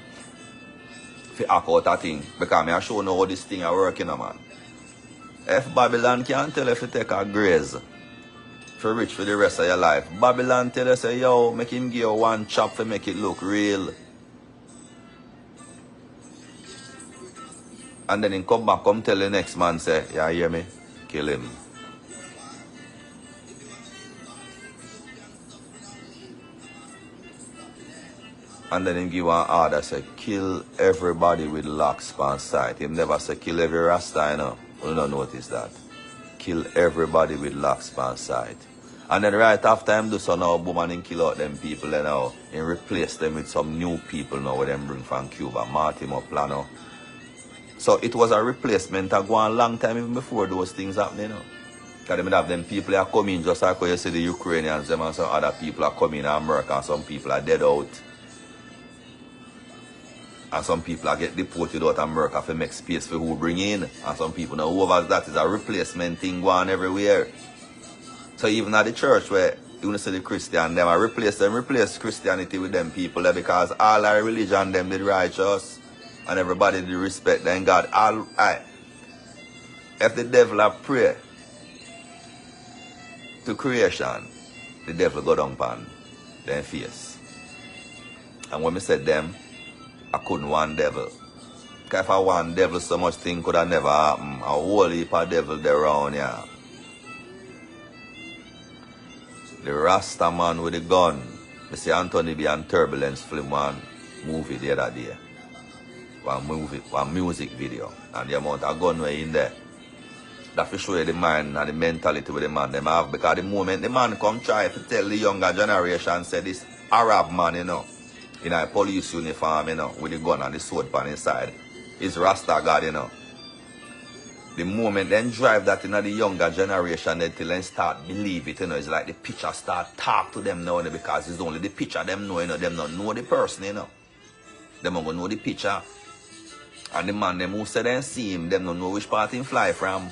to act out a thing. Because I show know how this thing are working, man. If Babylon can't tell if you take a graze for rich for the rest of your life, Babylon tell you say, yo, make him give you one chop to make it look real. And then he come back, come tell the next man, say, yeah, hear me? Kill him. And then he give one order, say, kill everybody with locks on sight. He never say, kill every Rasta, you know. You don't notice that. Kill everybody with locks on sight. And then right after him do so now, boom, and him kill out them people, you know, and replace them with some new people now, where them bring from Cuba, Martin up, Plano. So it was a replacement that go on a long time even before those things happened, you know. Because they have them people are coming just like how you see the Ukrainians, them and some other people are coming in America and some people are dead out. And some people are get deported out of America to make space for who bring in. And some people know over that is a replacement thing going everywhere. So even at the church where you see the Christian, them are replace Christianity with them people there because all our religion them did righteous and everybody did respect them God. If the devil have pray to creation, the devil go down upon their face. And when I said them, I couldn't want devil. Because if I want devil, so much thing could have never happen. A whole heap of devil there around here. The Rasta man with the gun. I see Anthony B. and Turbulence film one movie the other day. One music video. And the amount of gun were in there. That for show you the mind and the mentality with the man them have. Because the moment the man come try to tell the younger generation, say this Arab man, you know, in a police uniform, you know, with the gun and the sword on his side, is Rasta God, you know. The moment then drive that in the younger generation until they start believe it, you know, it's like the picture start talk to them now, you know, because it's only the picture them know, you know, them not know the person, you know. Them not gonna know the picture. And the man them who say they see him, them don't know which part him fly from.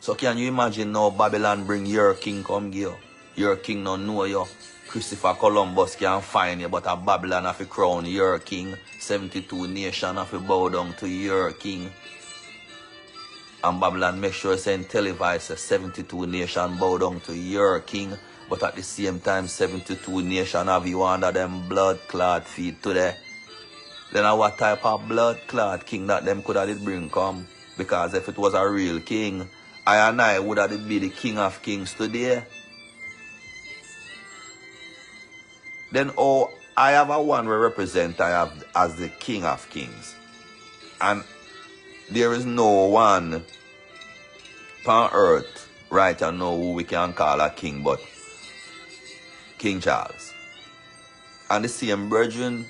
So can you imagine now Babylon bring your king come here? Your king don't know you. Christopher Columbus can't find you, but a Babylon have to crown your king. 72 nations have to bow down to your king. And Babylon make sure send televise 72 nations bow down to your king. But at the same time 72 nations have you under them blood clot feet today. Then what type of blood clot king that them could have did bring come? Because if it was a real king, I and I would have be the king of kings today. Then I have a one we represent I have as the king of kings. And there is no one on earth right now who we can call a king but King Charles. And the same brethren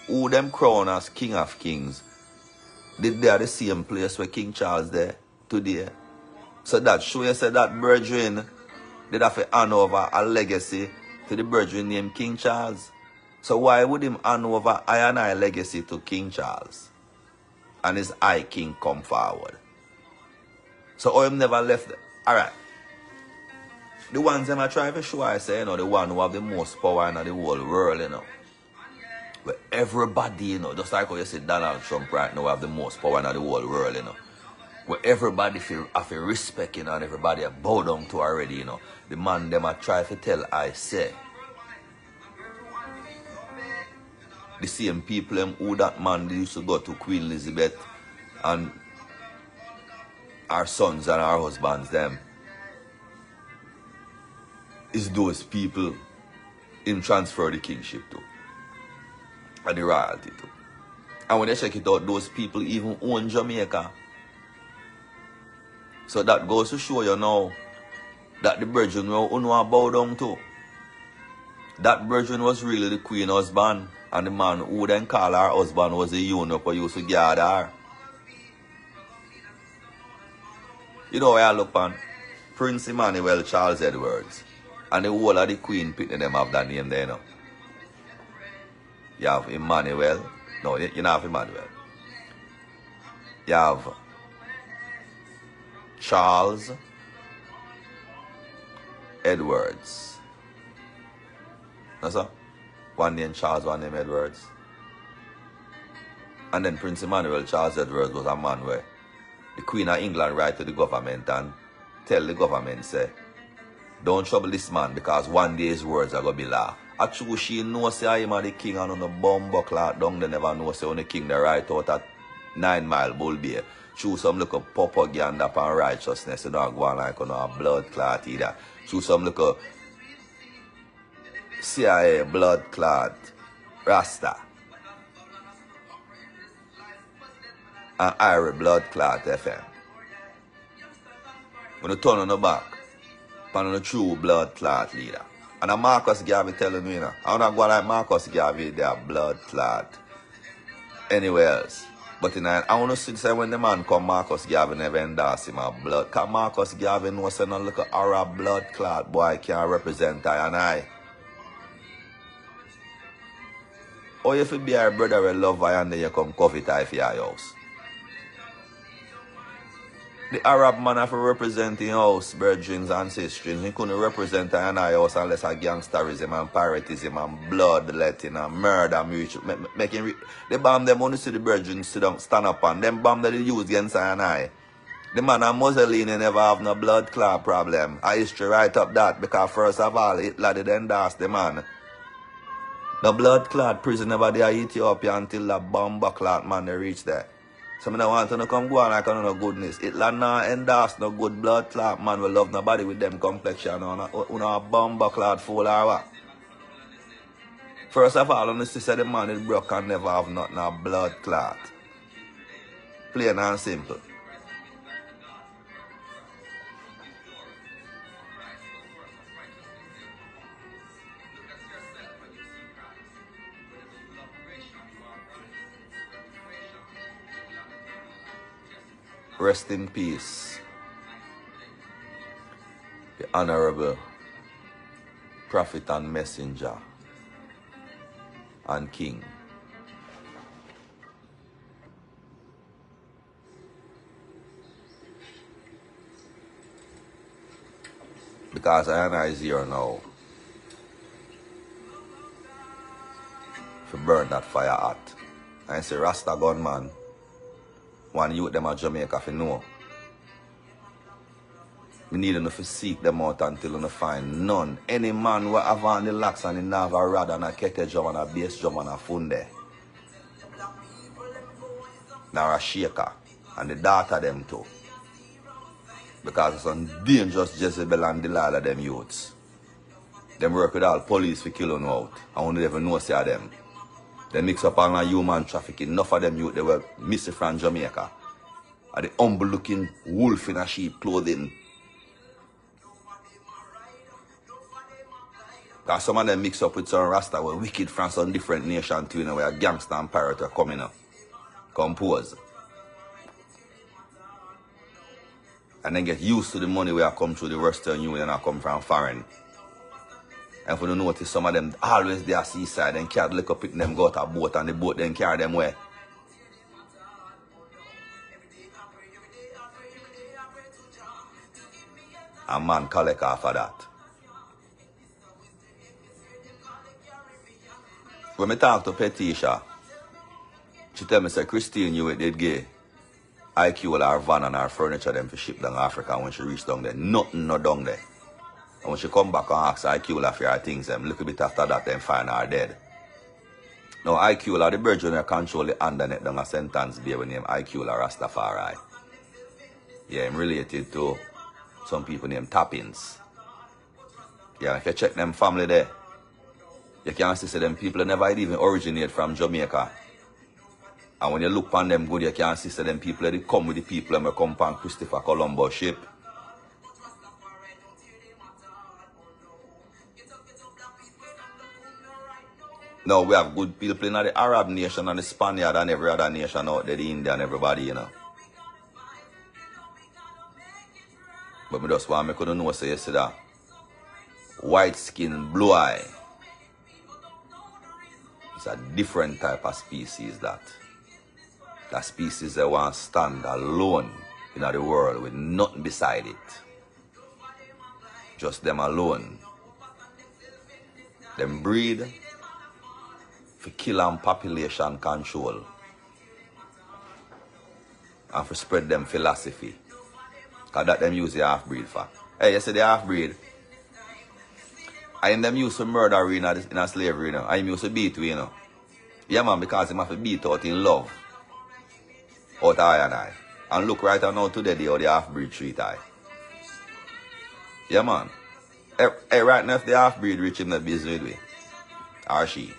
who them crown as king of kings, they are the same place where King Charles there today. So that show you say that brethren did have to hand over a legacy to the brethren named King Charles. So why would him hand over I and I legacy to King Charles? And his I king come forward. So him never left. Alright. The ones them I try to show I say, you know, the one who have the most power in the whole world, you know. Where everybody, you know, just like how you say Donald Trump right now have the most power in the whole world, you know. Where everybody have a respect, you know, and everybody are bow down to already, you know. The man them I try to tell I say. The same people them who that man they used to go to Queen Elizabeth and our sons and our husbands them is those people in transfer the kingship to and the royalty to. And when they check it out, those people even own Jamaica. So that goes to show you now that the brethren were bow down to. That brethren was really the queen husband, and the man who then called her husband was the eunuch who used to guard her. You know where I look on? Prince Emmanuel Charles Edwards. And the whole of the queen picking them have that name there, you know. You have Emmanuel. No, you don't have Emmanuel. You have Charles Edwards. That's all. One name Charles, one name Edwards. And then Prince Emmanuel Charles Edwards was a man where the Queen of England write to the government and tell the government, say, don't trouble this man because one day his words are going to be law. Actually, she knows say I am the king and on the Bomboclaath down, they never know say on the king they write out at 9 Mile Bull Bay. Through some little propaganda upon righteousness, you don't go on like on a blood clot either. Through some little CIA blood clot, Rasta. And Irish blood clot FM. When you turn on the back, on the true blood clot leader. And a Marcus Garvey telling me, you know, I'm not going like Marcus Garvey, they are blood clot. Anywhere else. But I want to say when the man come, Marcus Garvey never endorse him a blood. Because Marcus Garvey knows no little Arab blood clot boy can't represent I and I. Or if you be a brother with love I and then you come coffee tie for your house. The Arab man have to represent his house, virgins and sisters. He couldn't represent I and I house unless a gangsterism and piratism and bloodletting and murder. They bomb them only see the virgins stand up and them bomb that they use against I and I. The man a Mussolini never have no blood clot problem. I used to write up that because first of all, Hitler did endorse the man. The blood clot prison never there Ethiopia until the Bomboclaath man they reach there. So I don't want to come go on like no goodness. Hitler not endorse no good blood clot man will love nobody with them complexion on a Bomboclaath fool or what. First of all, honestly say the man is broke and never have nothing a blood clot. Plain and simple. Rest in peace, the Honorable Prophet and Messenger and King. Because I is here now to burn that fire hot. I say Rasta gunman. One youth them at Jamaica for know. We need enough to seek them out until we find none. Any man who have on the locks and the have a rod and a kete drum and a bass drum and a funde. Now a shaker and the daughter them too. Because it's some dangerous Jezebel and Delilah them youths. Them work with all police for killing out. I won't even know say them. They mix up on a human trafficking. Enough of them youth they were missing from Jamaica. Are the humble looking wolf in a sheep clothing. Because some of them mix up with some Rasta were wicked from some different nation too, you know, where a gangster and pirate are coming up. Compose. And then get used to the money where I come through the Western Union and I come from foreign. And if you don't notice, some of them always there seaside and can't look up at them, go out a boat and the boat then carry them where. A man collect off of that. When I talk to Petisha, she tell me, say, Christine, you did gay. IQ all her van and her furniture them for ship down Africa when she reach down there. Nothing no down there. And when she come back and ask IQ for her things, look a bit after that, then find her dead. Now IQ, the virgin that control the undernet down a sentence bear name IQ Rastafari. Yeah, I'm related to some people named Tappins. Yeah, if you check them family there, you can see them people never even originate from Jamaica. And when you look on them good, you can see them people that come with the people that come on Christopher Columbus ship. Now we have good people in the Arab nation and the Spaniard and every other nation out there, the Indian, everybody, you know. But me just want me couldn't know, say you see that white skin, blue eye. It's a different type of species that. That species that want to stand alone in the world with nothing beside it. Just them alone. Them breed for kill and population control. And for spread them philosophy. Because that them use the half-breed for. Hey, you see the half-breed? I am them used to murder in a slavery, you know. I am used to beat, you know. Yeah, man, because him have to beat out in love. Out I and I. And look right now today, how the half-breed treat I. Yeah, man. Hey, right now, if the half-breed reach him the business with, or she.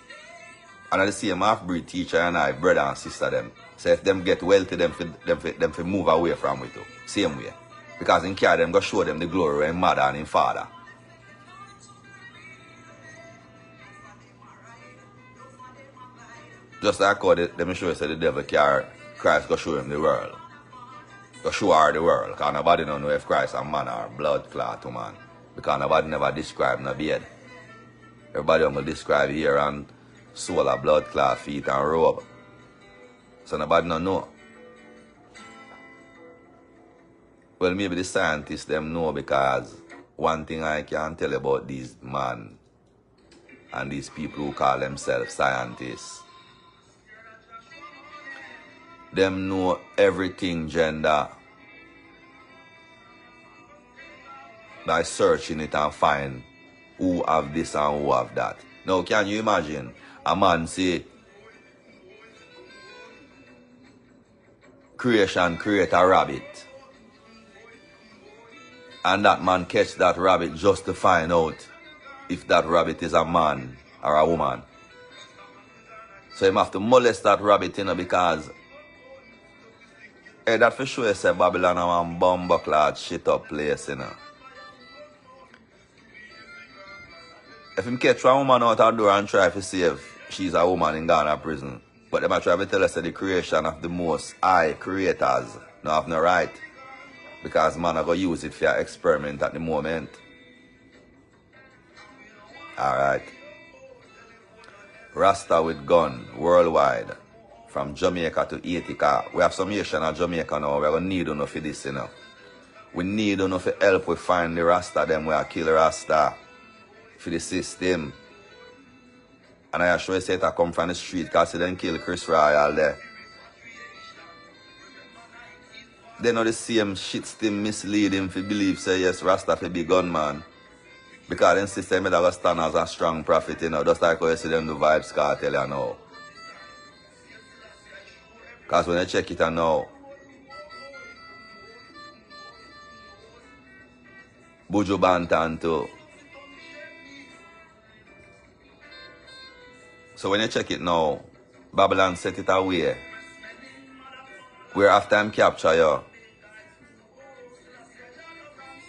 And the same half-breed teacher and I, brother and sister them. So if them get wealthy, them for move away from it too. Same way. Because in care them go show them the glory of mother and in father. Just like how them show you say the devil carry Christ go show him the world. Go show her the world. Because nobody don't know if Christ a man or blood clot woman. Because nobody never describe no beard. Everybody will describe here and soul of blood clot, feet and robe. So nobody don't know. Well, maybe the scientists them know, because one thing I can tell about these men and these people who call themselves scientists, them know everything gender by searching it and find who have this and who have that. Now, can you imagine a man say, creation create a rabbit, and that man catch that rabbit just to find out if that rabbit is a man or a woman. So him have to molest that rabbit, you know, because that for sure say Babylon a one Bomboclaath shit up place, you know. If him catch one woman out of the door and try to see if she's a woman in Ghana prison, but them a try to tell us that the creation of the most high creators no have no right, because man are going to use it for an experiment at the moment. Alright. Rasta with gun worldwide, from Jamaica to Haiti. We have some Asian in Jamaica now. We're going to need enough for this, you know. We need enough for help with find the Rasta, them we are kill Rasta for the system. And I assure you say it come from the street, because they didn't kill Chris Royal there. They know the same shit still mislead him to believe, say yes, Rasta for be gunman. Because then system that will stand as a strong prophet, you know, just like how you see them do Vibes Cartel, you know. Because when you check it and now, Buju Bantan too. So when you check it now, Babylon set it away. Where after him capture you,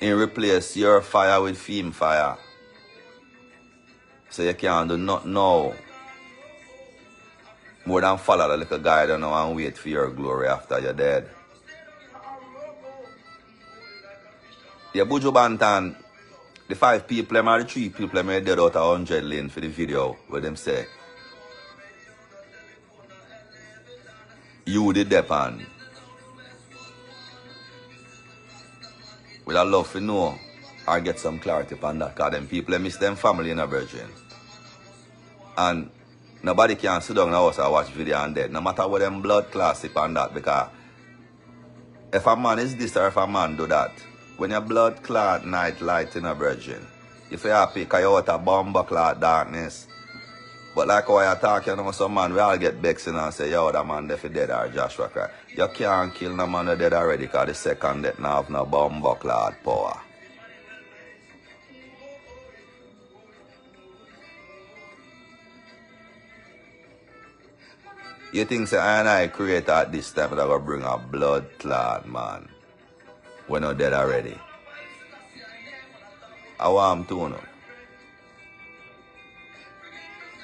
and replace your fire with fame fire. So you can't do nothing now more than follow the little guy down now and wait for your glory after you're dead. Yeah, Buju Bantan, the 5 people, them are the 3 people them are dead out of 100 lane for the video where them say, you the depend. With a love to know or get some clarity upon that, because them people miss them family in a virgin. And nobody can sit down in the house and watch video and dead, no matter what them blood class upon that, because if a man is this or if a man do that, when your blood clot night light in a virgin, if you happy because you out of Bomboclaath darkness. But like how I talk, you know, some man, we all get vexed and say, yo, that man definitely dead or Joshua Christ. You can't kill no man dead already, because the second death now have no Bomboclaath power. You think say I and I create at this time that will bring a blood clot, man, when not dead already? I want to know.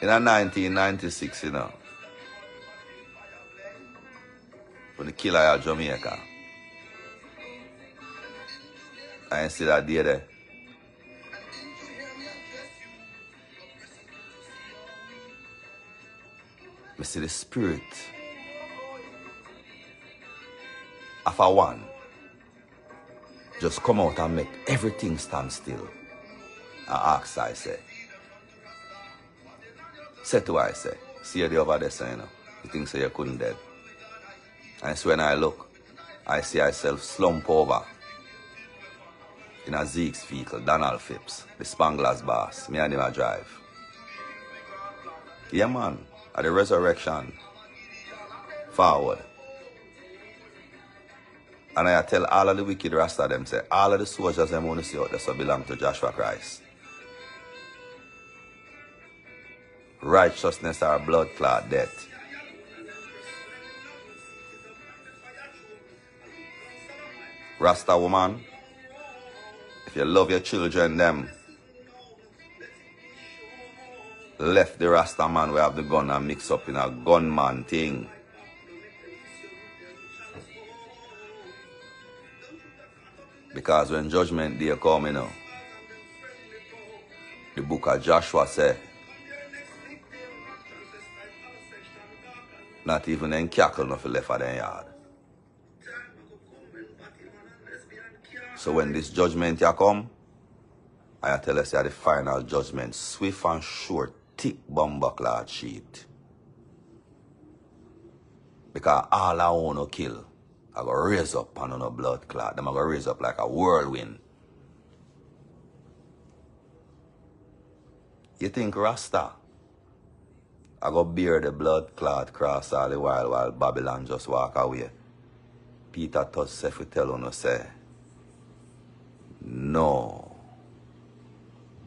In 1996, you know, when the killer of Jamaica, I see that day there. I see the spirit of a one just come out and make everything stand still. And ask, I say. Say to I say, see you over there, you know. You think so you couldn't dead. And so when I look, I see myself slump over in a Zeke's vehicle, Donald Phipps, the Spangler's boss, me and him a drive. Yeah, man, at the resurrection, forward. And I tell all of the wicked Rasta them, say, all of the soldiers them want to see out there so belong to Joshua Christ. Righteousness or blood clot death. Rasta woman, if you love your children, them left the Rasta man we have the gun and mix up in a gunman thing. Because when judgment day come, the book of Joshua say, not even in cackle nothing left of their yard. So when this judgment ya come, I tell us that the final judgment, swift and sure, thick Bomboclaath sheet. Because all I want to kill, I go raise up and on a blood clot. Them I go raise up like a whirlwind. You think Rasta? I go bear the blood clot cross all the while Babylon just walk away. Peter Tosh say fi tell you say, no.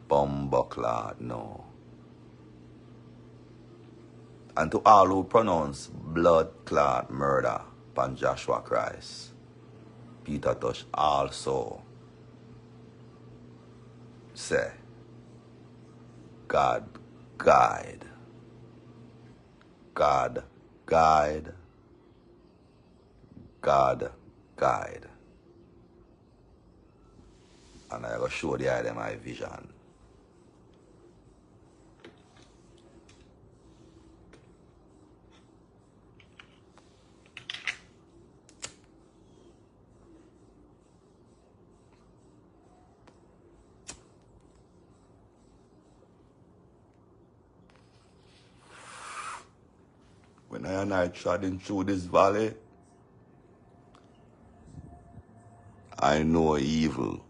Bomboclaath, no. And to all who pronounce blood clot murder upon Joshua Christ, Peter Tosh also say, God guide. God guide. God guide. And I go show the eye my vision. When I and I trotting through this valley, I know evil